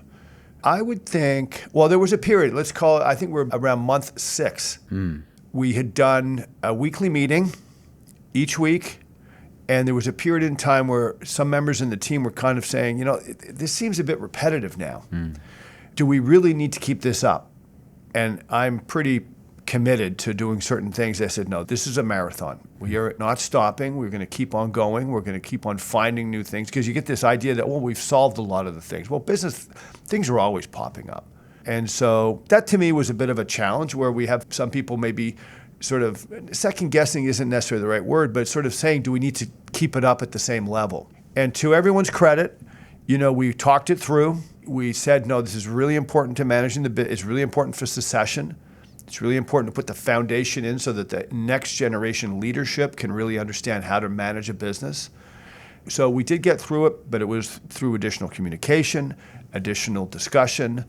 I would think, well, there was a period, let's call it, I think we're around month 6. We had done a weekly meeting each week, and there was a period in time where some members in the team were kind of saying, this seems a bit repetitive now. Do we really need to keep this up? And I'm pretty committed to doing certain things. I said, no, this is a marathon. We are not stopping. We're going to keep on going. We're going to keep on finding new things, because you get this idea that, well, we've solved a lot of the things. Well, business things are always popping up. And so that to me was a bit of a challenge, where we have some people maybe sort of second guessing isn't necessarily the right word, but sort of saying, do we need to keep it up at the same level? And to everyone's credit, we talked it through. We said, no, this is really important to managing the business. It's really important for succession. It's really important to put the foundation in so that the next generation leadership can really understand how to manage a business. So we did get through it, but it was through additional communication, additional discussion.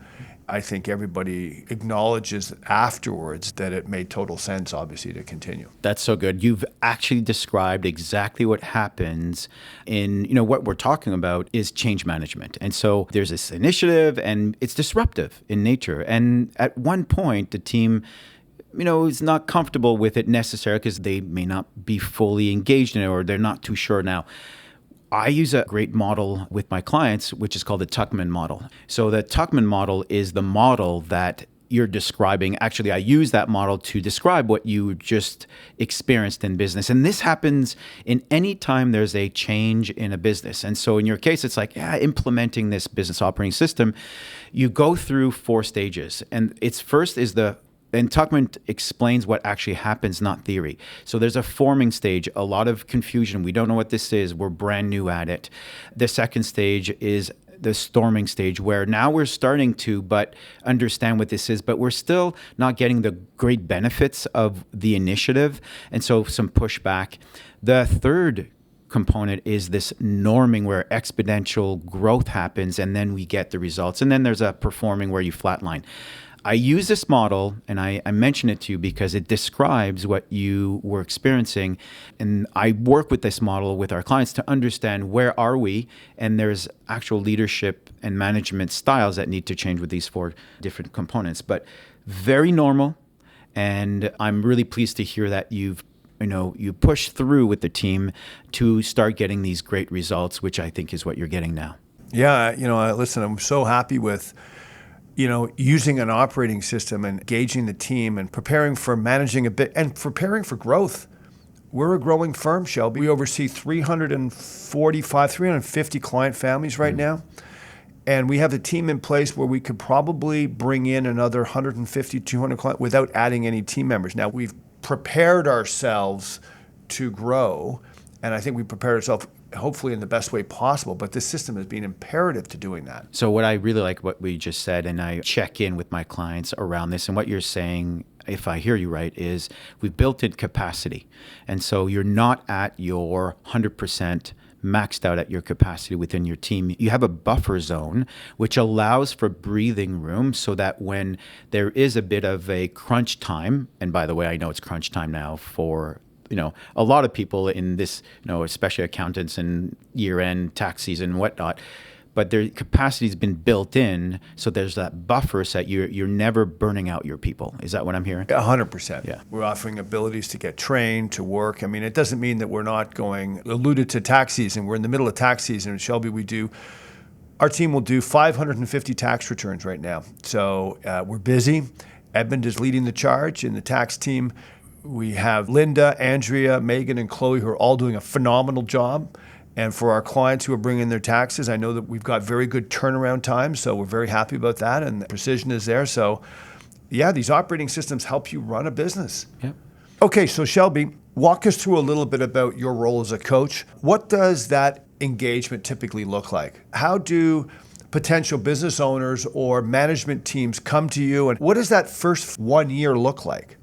I think everybody acknowledges afterwards that it made total sense, obviously, to continue. That's so good. You've actually described exactly what happens in, what we're talking about is change management. And so there's this initiative and it's disruptive in nature. And at one point, the team is not comfortable with it necessarily because they may not be fully engaged in it, or they're not too sure now. I use a great model with my clients, which is called the Tuckman model. So the Tuckman model is the model that you're describing. Actually, I use that model to describe what you just experienced in business. And this happens in any time there's a change in a business. And so in your case, it's like, implementing this business operating system, you go through 4 stages. And it's first is and Tuckman explains what actually happens, not theory. So there's a forming stage, a lot of confusion. We don't know what this is. We're brand new at it. The second stage is the storming stage, where now we're starting to understand what this is, but we're still not getting the great benefits of the initiative. And so some pushback. The third component is this norming, where exponential growth happens, and then we get the results. And then there's a performing, where you flatline. I use this model, and I mention it to you because it describes what you were experiencing. And I work with this model with our clients to understand where are we, and there's actual leadership and management styles that need to change with these 4 different components. But very normal, and I'm really pleased to hear that you push through with the team to start getting these great results, which I think is what you're getting now. Yeah, listen, I'm so happy with using an operating system and engaging the team and preparing for managing a bit and preparing for growth. we're a growing firm, Shelby. We oversee 350 client families right now. And we have the team in place where we could probably bring in another 150, 200 clients without adding any team members. Now, we've prepared ourselves to grow, and I think we prepared ourselves hopefully in the best way possible, but this system has been imperative to doing that. So what I really like what we just said, and I check in with my clients around this, and what you're saying, if I hear you right, is we've built in capacity. And so you're not at your 100% maxed out at your capacity within your team. You have a buffer zone, which allows for breathing room so that when there is a bit of a crunch time, and by the way, I know it's crunch time now for a lot of people in this, especially accountants and year-end tax season and whatnot, but their capacity has been built in, so there's that buffer so that you're never burning out your people. Is that what I'm hearing? 100%. Yeah. We're offering abilities to get trained, to work. I mean, it doesn't mean that we're not alluded to tax season. We're in the middle of tax season. And Shelby, our team will do 550 tax returns right now. So we're busy. Edmund is leading the charge in the tax team. We have Linda, Andrea, Megan, and Chloe who are all doing a phenomenal job. And for our clients who are bringing their taxes, I know that we've got very good turnaround times, so we're very happy about that, and the precision is there. So, yeah, these operating systems help you run a business. Yep. Okay, so Shelby, walk us through a little bit about your role as a coach. What does that engagement typically look like? How do potential business owners or management teams come to you, and what does that first 1 year look like?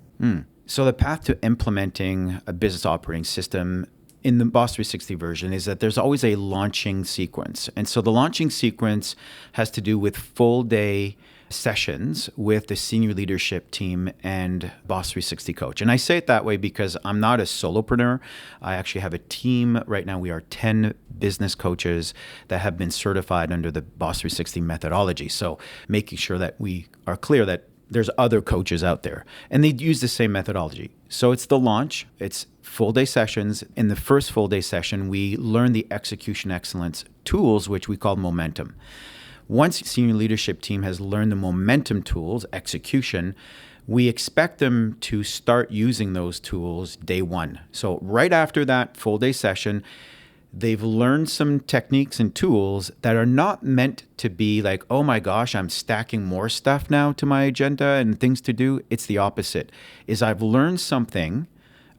So the path to implementing a business operating system in the Boss 360 version is that there's always a launching sequence. And so the launching sequence has to do with full day sessions with the senior leadership team and Boss 360 coach. And I say it that way because I'm not a solopreneur. I actually have a team. Right now we are 10 business coaches that have been certified under the Boss 360 methodology. So making sure that we are clear that there's other coaches out there and they use the same methodology. So it's the launch, it's full day sessions. In the first full day session, we learn the execution excellence tools, which we call momentum. Once senior leadership team has learned the momentum tools, execution, we expect them to start using those tools day one. So right after that full day session, they've learned some techniques and tools that are not meant to be like, oh my gosh, I'm stacking more stuff now to my agenda and things to do. It's the opposite. Is I've learned something,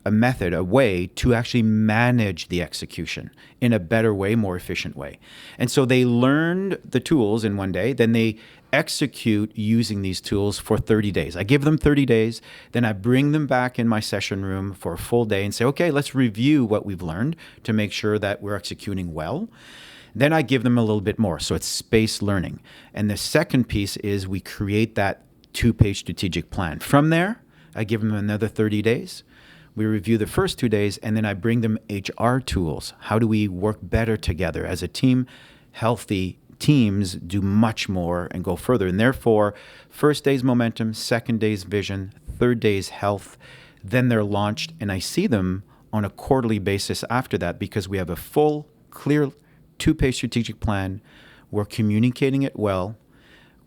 a method, a way to actually manage the execution in a better way, more efficient way. And so they learned the tools in one day, then they execute using these tools for 30 days. I give them 30 days, then I bring them back in my session room for a full day and say, okay, let's review what we've learned to make sure that we're executing well. Then I give them a little bit more. So it's spaced learning. And the second piece is we create that 2-page strategic plan. From there, I give them another 30 days. We review the first 2 days, and then I bring them HR tools. How do we work better together as a team? Healthy teams do much more and go further. And therefore, first day's momentum, second day's vision, third day's health, then they're launched. And I see them on a quarterly basis after that because we have a full, clear 2-page strategic plan. We're communicating it well.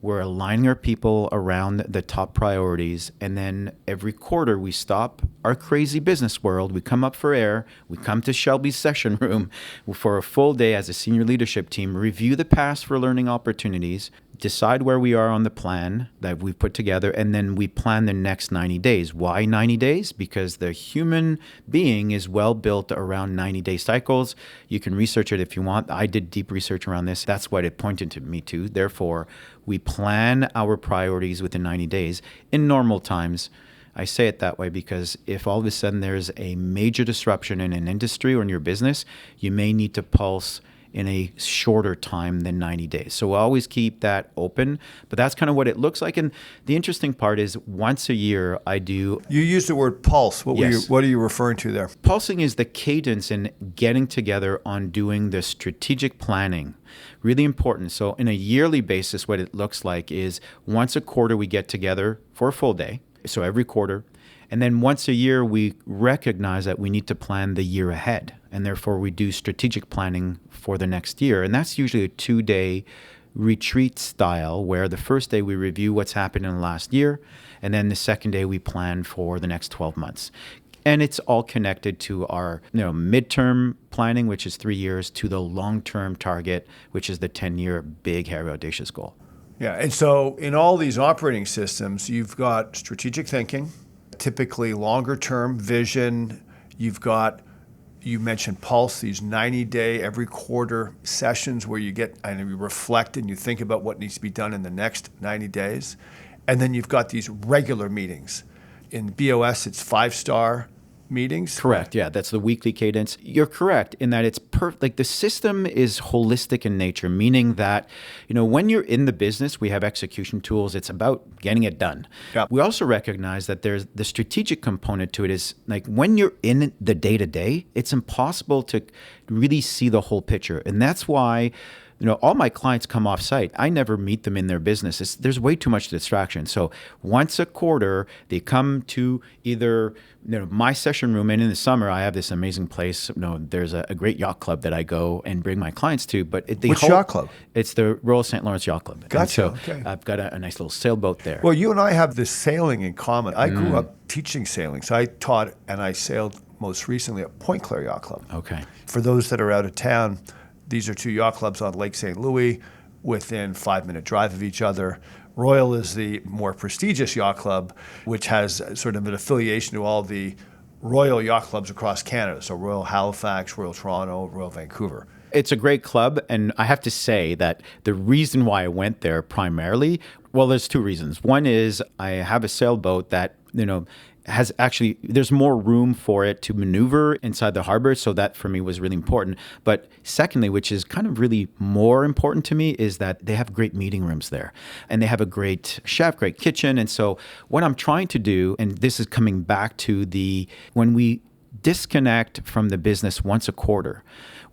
We're aligning our people around the top priorities. And then every quarter we stop our crazy business world. We come up for air. We come to Shelby's session room for a full day as a senior leadership team, review the past for learning opportunities, decide where we are on the plan that we've put together, and then we plan the next 90 days. Why 90 days? Because the human being is well built around 90-day cycles. You can research it if you want. I did deep research around this. That's what it pointed to me to. Therefore, we plan our priorities within 90 days. In normal times, I say it that way because if all of a sudden there's a major disruption in an industry or in your business, you may need to pulse in a shorter time than 90 days. So we'll always keep that open, but that's kind of what it looks like. And the interesting part is once a year I do... You used the word pulse. What are you referring to there? Pulsing is the cadence in getting together on doing the strategic planning. Really important. So in a yearly basis, what it looks like is once a quarter we get together for a full day. So every quarter. And then once a year, we recognize that we need to plan the year ahead. And therefore, we do strategic planning for the next year. And that's usually a 2-day retreat style where the first day we review what's happened in the last year. And then the second day we plan for the next 12 months. And it's all connected to our midterm planning, which is 3 years, to the long-term target, which is the 10-year big, hairy, audacious goal. Yeah. And so in all these operating systems, you've got strategic thinking, typically longer term vision. You mentioned Pulse, these 90-day, every quarter sessions where you get and you reflect and you think about what needs to be done in the next 90 days. And then you've got these regular meetings. In BOS, it's 5-star meetings. Correct. Yeah, that's the weekly cadence. You're correct in that it's like the system is holistic in nature, meaning that, when you're in the business, we have execution tools. It's about getting it done. Yep. We also recognize that there's the strategic component to it is like when you're in the day-to-day, it's impossible to really see the whole picture. And that's why all my clients come off site. I never meet them in their business. There's way too much distraction. So once a quarter, they come to either my session room, and in the summer, I have this amazing place. There's a great yacht club that I go and bring my clients to. But Which yacht club? It's the Royal St. Lawrence Yacht Club. Gotcha. And so okay. I've got a nice little sailboat there. Well, you and I have this sailing in common. I grew up teaching sailing. So I taught and I sailed most recently at Point Claire Yacht Club. Okay. For those that are out of town, these are two yacht clubs on Lake St. Louis within 5-minute drive of each other. Royal is the more prestigious yacht club, which has sort of an affiliation to all the Royal yacht clubs across Canada. So Royal Halifax, Royal Toronto, Royal Vancouver. It's a great club, and I have to say that the reason why I went there primarily, well, there's two reasons. One is I have a sailboat that, has actually, there's more room for it to maneuver inside the harbor. So that for me was really important. But secondly, which is kind of really more important to me, is that they have great meeting rooms there and they have a great chef, great kitchen. And so what I'm trying to do, and this is coming back to when we disconnect from the business once a quarter,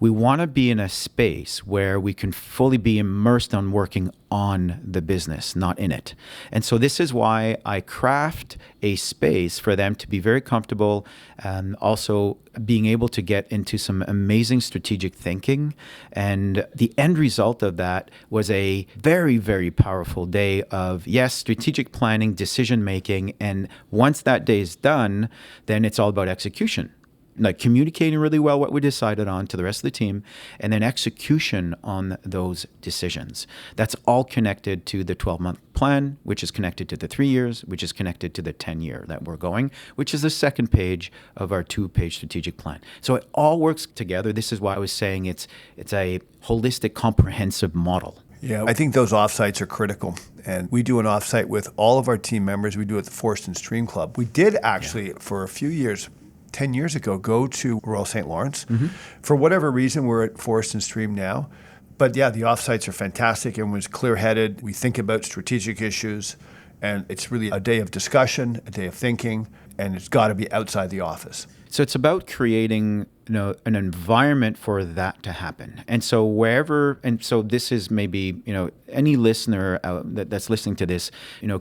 we want to be in a space where we can fully be immersed on working on the business, not in it. And so this is why I craft a space for them to be very comfortable and also being able to get into some amazing strategic thinking. And the end result of that was a very, very powerful day of, yes, strategic planning, decision making. And once that day is done, then it's all about execution. Like communicating really well what we decided on to the rest of the team, and then execution on those decisions. That's all connected to the 12-month plan, which is connected to the 3 years, which is connected to the 10-year that we're going, which is the second page of our 2-page strategic plan. So it all works together. This is why I was saying it's a holistic, comprehensive model. Yeah, I think those offsites are critical. And we do an offsite with all of our team members. We do it at the Forest and Stream Club. We did actually, for a few years, 10 years ago, go to Royal St. Lawrence. Mm-hmm. For whatever reason, we're at Forest and Stream now. But yeah, the offsites are fantastic. Everyone's clear-headed. We think about strategic issues, and it's really a day of discussion, a day of thinking, and it's got to be outside the office. So it's about creating, an environment for that to happen. And so this is maybe, any listener that's listening to this,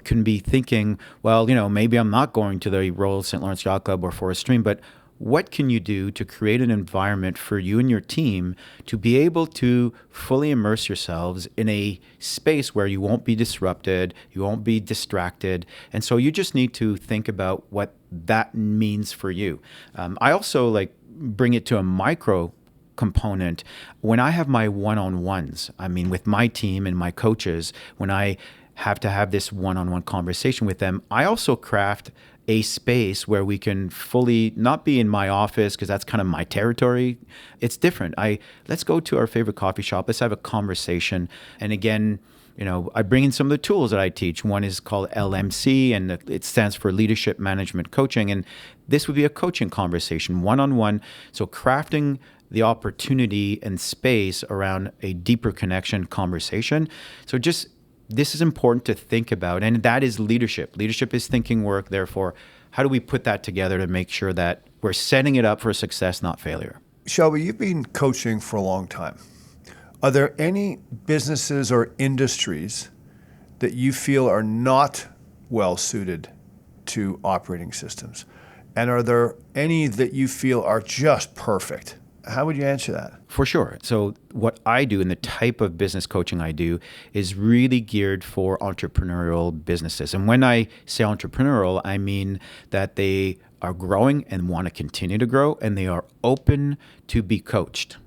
can be thinking, well, maybe I'm not going to the Royal St. Lawrence Yacht Club or Forest Stream, but what can you do to create an environment for you and your team to be able to fully immerse yourselves in a space where you won't be disrupted, you won't be distracted, and so you just need to think about what that means for you. I also bring it to a micro component. When I have my one-on-ones, with my team and my coaches, when I have to have this one-on-one conversation with them, I also craft a space where we can fully not be in my office because that's kind of my territory. It's different. Let's go to our favorite coffee shop. Let's have a conversation. And again, I bring in some of the tools that I teach. One is called LMC, and it stands for Leadership Management Coaching. And this would be a coaching conversation, one-on-one. So crafting the opportunity and space around a deeper connection conversation. So this is important to think about, and that is leadership. Leadership is thinking work. Therefore, how do we put that together to make sure that we're setting it up for success, not failure? Shelby, you've been coaching for a long time. Are there any businesses or industries that you feel are not well suited to operating systems? And are there any that you feel are just perfect? How would you answer that? For sure. So what I do and the type of business coaching I do is really geared for entrepreneurial businesses. And when I say entrepreneurial, I mean that they are growing and want to continue to grow, and they are open to be coached,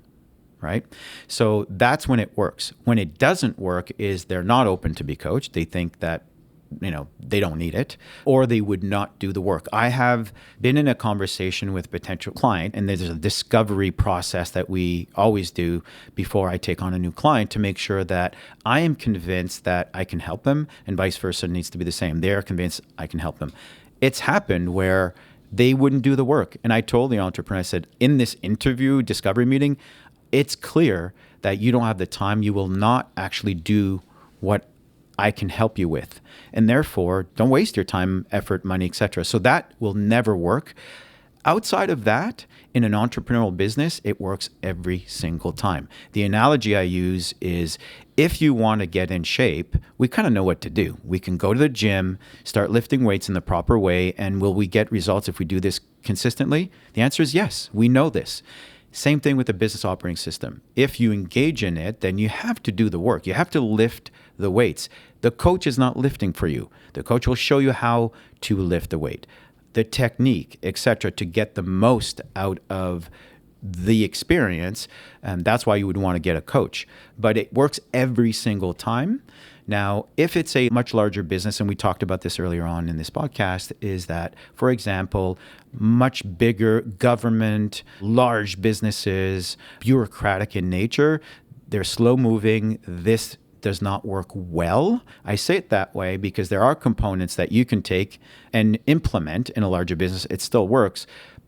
right? So that's when it works. When it doesn't work is they're not open to be coached. They think that they don't need it, or they would not do the work. I have been in a conversation with a potential client, and there's a discovery process that we always do before I take on a new client to make sure that I am convinced that I can help them, and vice versa needs to be the same. They're convinced I can help them. It's happened where they wouldn't do the work. And I told the entrepreneur, I said, in this interview, discovery meeting, it's clear that you don't have the time. You will not actually do what I can help you with. And therefore, don't waste your time, effort, money, etc. So that will never work. Outside of that, in an entrepreneurial business, it works every single time. The analogy I use is if you want to get in shape, we kind of know what to do. We can go to the gym, start lifting weights in the proper way, and will we get results if we do this consistently? The answer is yes, we know this. Same thing with the business operating system. If you engage in it, then you have to do the work. You have to lift the weights. The coach is not lifting for you. The coach will show you how to lift the weight, the technique, etc., to get the most out of the experience. And that's why you would want to get a coach. But it works every single time. Now, if it's a much larger business, and we talked about this earlier on in this podcast, is that, for example, much bigger government, large businesses, bureaucratic in nature, they're slow moving. This does not work well. I say it that way because there are components that you can take and implement in a larger business. It still works,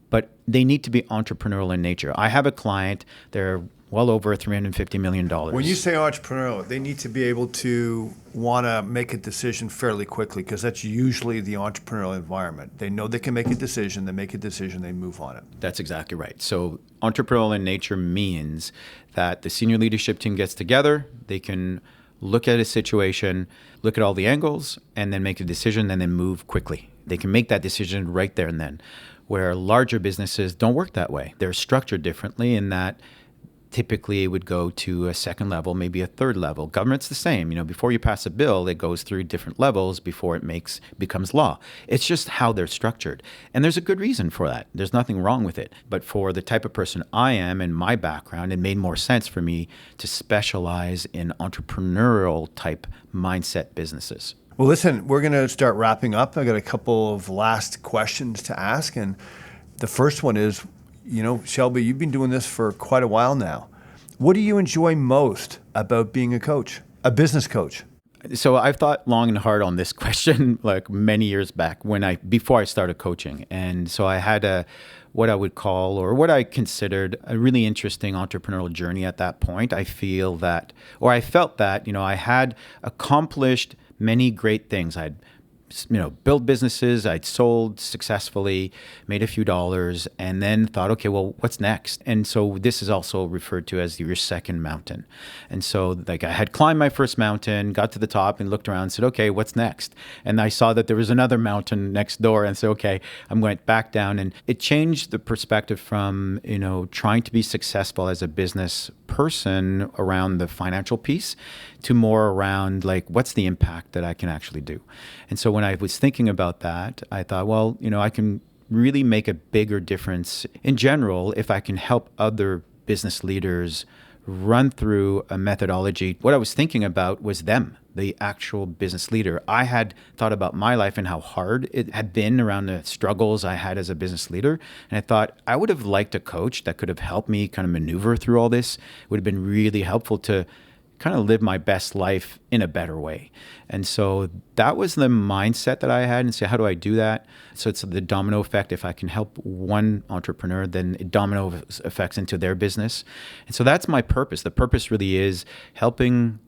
but they need to be entrepreneurial in nature. I have a client, they're well over $350 million. When you say entrepreneurial, they need to be able to want to make a decision fairly quickly, because that's usually the entrepreneurial environment. They know they can make a decision, they make a decision, they move on it. That's exactly right. So entrepreneurial in nature means that the senior leadership team gets together, they can look at a situation, look at all the angles, and then make a decision and then move quickly. They can make that decision right there and then. Where larger businesses don't work that way. They're structured differently in that typically it would go to a second level, maybe a third level. Government's the same. Before you pass a bill, it goes through different levels before it becomes law. It's just how they're structured. And there's a good reason for that. There's nothing wrong with it. But for the type of person I am and my background, it made more sense for me to specialize in entrepreneurial type mindset businesses. Well, listen, we're going to start wrapping up. I got a couple of last questions to ask. And the first one is, Shelby, you've been doing this for quite a while now. What do you enjoy most about being a coach, a business coach? So I've thought long and hard on this question, like many years back before I started coaching. And so I had what I would call, or what I considered, a really interesting entrepreneurial journey at that point. I felt that, I had accomplished many great things. I'd built businesses, I'd sold successfully, made a few dollars, and then thought, okay, well, what's next? And so this is also referred to as your second mountain. And so I had climbed my first mountain, got to the top and looked around and said, okay, what's next? And I saw that there was another mountain next door and said, okay, I'm going back down. And it changed the perspective from, trying to be successful as a business person around the financial piece to more around what's the impact that I can actually do. And so when I was thinking about that, I thought, well, I can really make a bigger difference in general if I can help other business leaders run through a methodology. What I was thinking about was them, the actual business leader. I had thought about my life and how hard it had been around the struggles I had as a business leader. And I thought I would have liked a coach that could have helped me kind of maneuver through all this. It would have been really helpful to kind of live my best life in a better way. And so that was the mindset that I had, and say, how do I do that? So it's the domino effect. If I can help one entrepreneur, then it domino effects into their business. And so that's my purpose. The purpose really is helping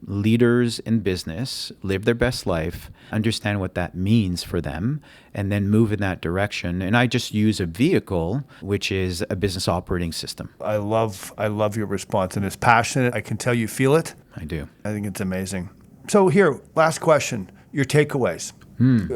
leaders in business live their best life, understand what that means for them, and then move in that direction. And I just use a vehicle, which is a business operating system. I love your response, and it's passionate. I can tell you feel it. I do. I think it's amazing. So here, last question, your takeaways.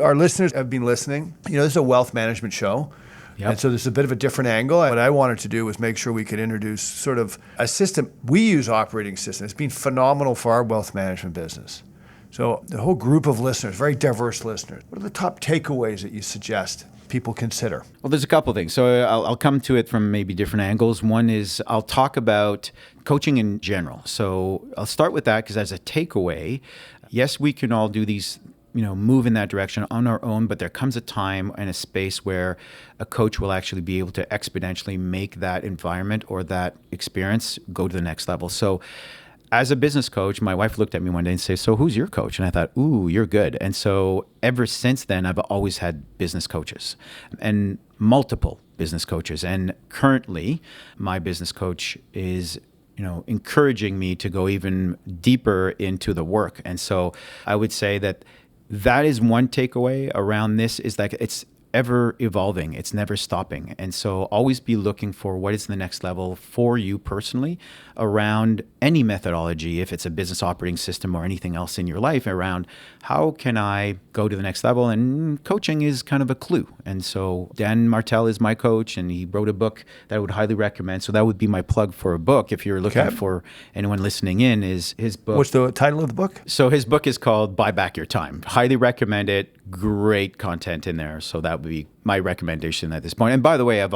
Our listeners have been listening. This is a wealth management show. Yep. And so there's a bit of a different angle. What I wanted to do was make sure we could introduce sort of a system. We use operating system. It's been phenomenal for our wealth management business. So the whole group of listeners, very diverse listeners, what are the top takeaways that you suggest people consider? Well, there's a couple of things. So I'll come to it from maybe different angles. One is I'll talk about coaching in general. So I'll start with that because as a takeaway, yes, we can all do these, move in that direction on our own, but there comes a time and a space where a coach will actually be able to exponentially make that environment or that experience go to the next level. So as a business coach, my wife looked at me one day and said, "So who's your coach?" And I thought, "Ooh, you're good." And so ever since then, I've always had business coaches and multiple business coaches. And currently, my business coach is encouraging me to go even deeper into the work. And so I would say that is one takeaway around this is like it's ever evolving. It's never stopping. And so always be looking for what is the next level for you personally around any methodology, if it's a business operating system or anything else in your life around how can I go to the next level? And coaching is kind of a clue. And so Dan Martell is my coach and he wrote a book that I would highly recommend. So that would be my plug for a book. If you're looking for anyone listening in, is his book. What's the title of the book? So his book is called Buy Back Your Time. Highly recommend it. Great content in there. So that would be my recommendation at this point. And by the way, I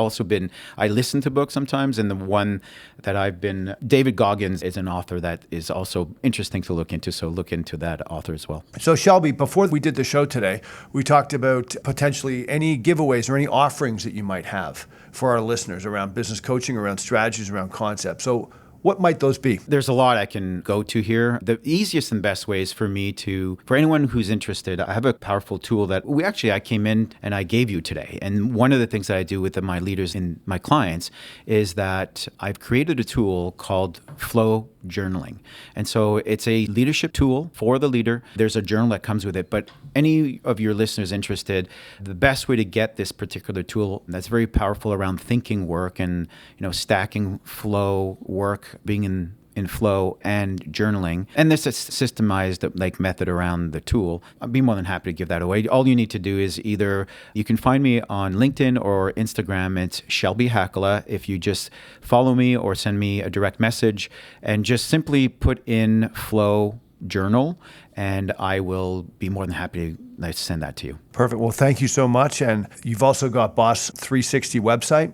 listen to books sometimes, and the one that David Goggins is an author that is also interesting to look into. So look into that author as well. So Shelby, before we did the show today, we talked about potentially any giveaways or any offerings that you might have for our listeners around business coaching, around strategies, around concepts. So what might those be? There's a lot I can go to here. The easiest and best ways for anyone who's interested, I have a powerful tool that I came in and I gave you today. And one of the things that I do with my leaders and my clients is that I've created a tool called Flow Journaling. And so it's a leadership tool for the leader. There's a journal that comes with it. But any of your listeners interested, the best way to get this particular tool that's very powerful around thinking work and stacking flow work, being in flow and journaling, and this is systemized method around the tool, I'd be more than happy to give that away. All you need to do is either you can find me on LinkedIn or Instagram. It's Shelby Hacala. If you just follow me or send me a direct message and just simply put in flow journal, and I will be more than happy to send that to you. Perfect. Well, thank you so much. And you've also got Boss 360 website.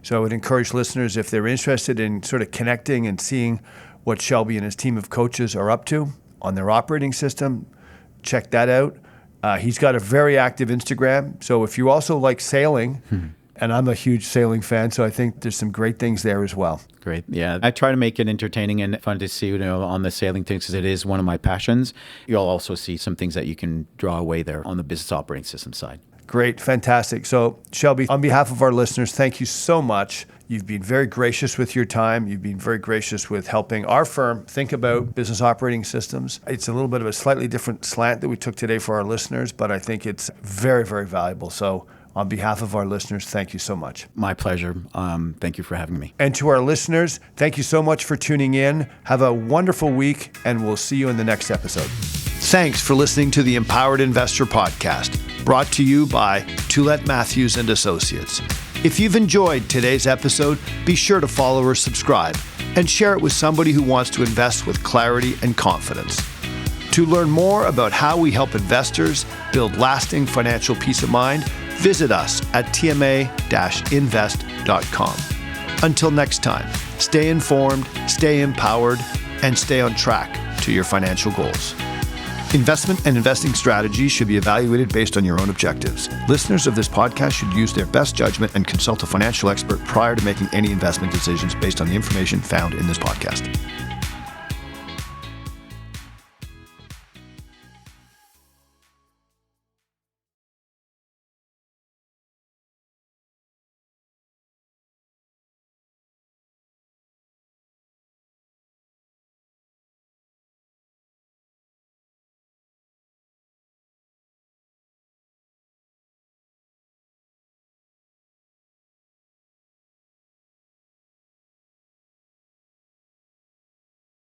So I would encourage listeners, if they're interested in sort of connecting and seeing what Shelby and his team of coaches are up to on their operating system, check that out. He's got a very active Instagram. So if you also like sailing, and I'm a huge sailing fan, so I think there's some great things there as well. Great. Yeah. I try to make it entertaining and fun to see, on the sailing things because it is one of my passions. You'll also see some things that you can draw away there on the business operating system side. Great. Fantastic. So Shelby, on behalf of our listeners, thank you so much. You've been very gracious with your time. You've been very gracious with helping our firm think about business operating systems. It's a little bit of a slightly different slant that we took today for our listeners, but I think it's very, very valuable. So on behalf of our listeners, thank you so much. My pleasure. Thank you for having me. And to our listeners, thank you so much for tuning in. Have a wonderful week, and we'll see you in the next episode. Thanks for listening to the Empowered Investor Podcast, brought to you by Toulette Matthews and Associates. If you've enjoyed today's episode, be sure to follow or subscribe and share it with somebody who wants to invest with clarity and confidence. To learn more about how we help investors build lasting financial peace of mind, visit us at tma-invest.com. Until next time, stay informed, stay empowered, and stay on track to your financial goals. Investment and investing strategies should be evaluated based on your own objectives. Listeners of this podcast should use their best judgment and consult a financial expert prior to making any investment decisions based on the information found in this podcast.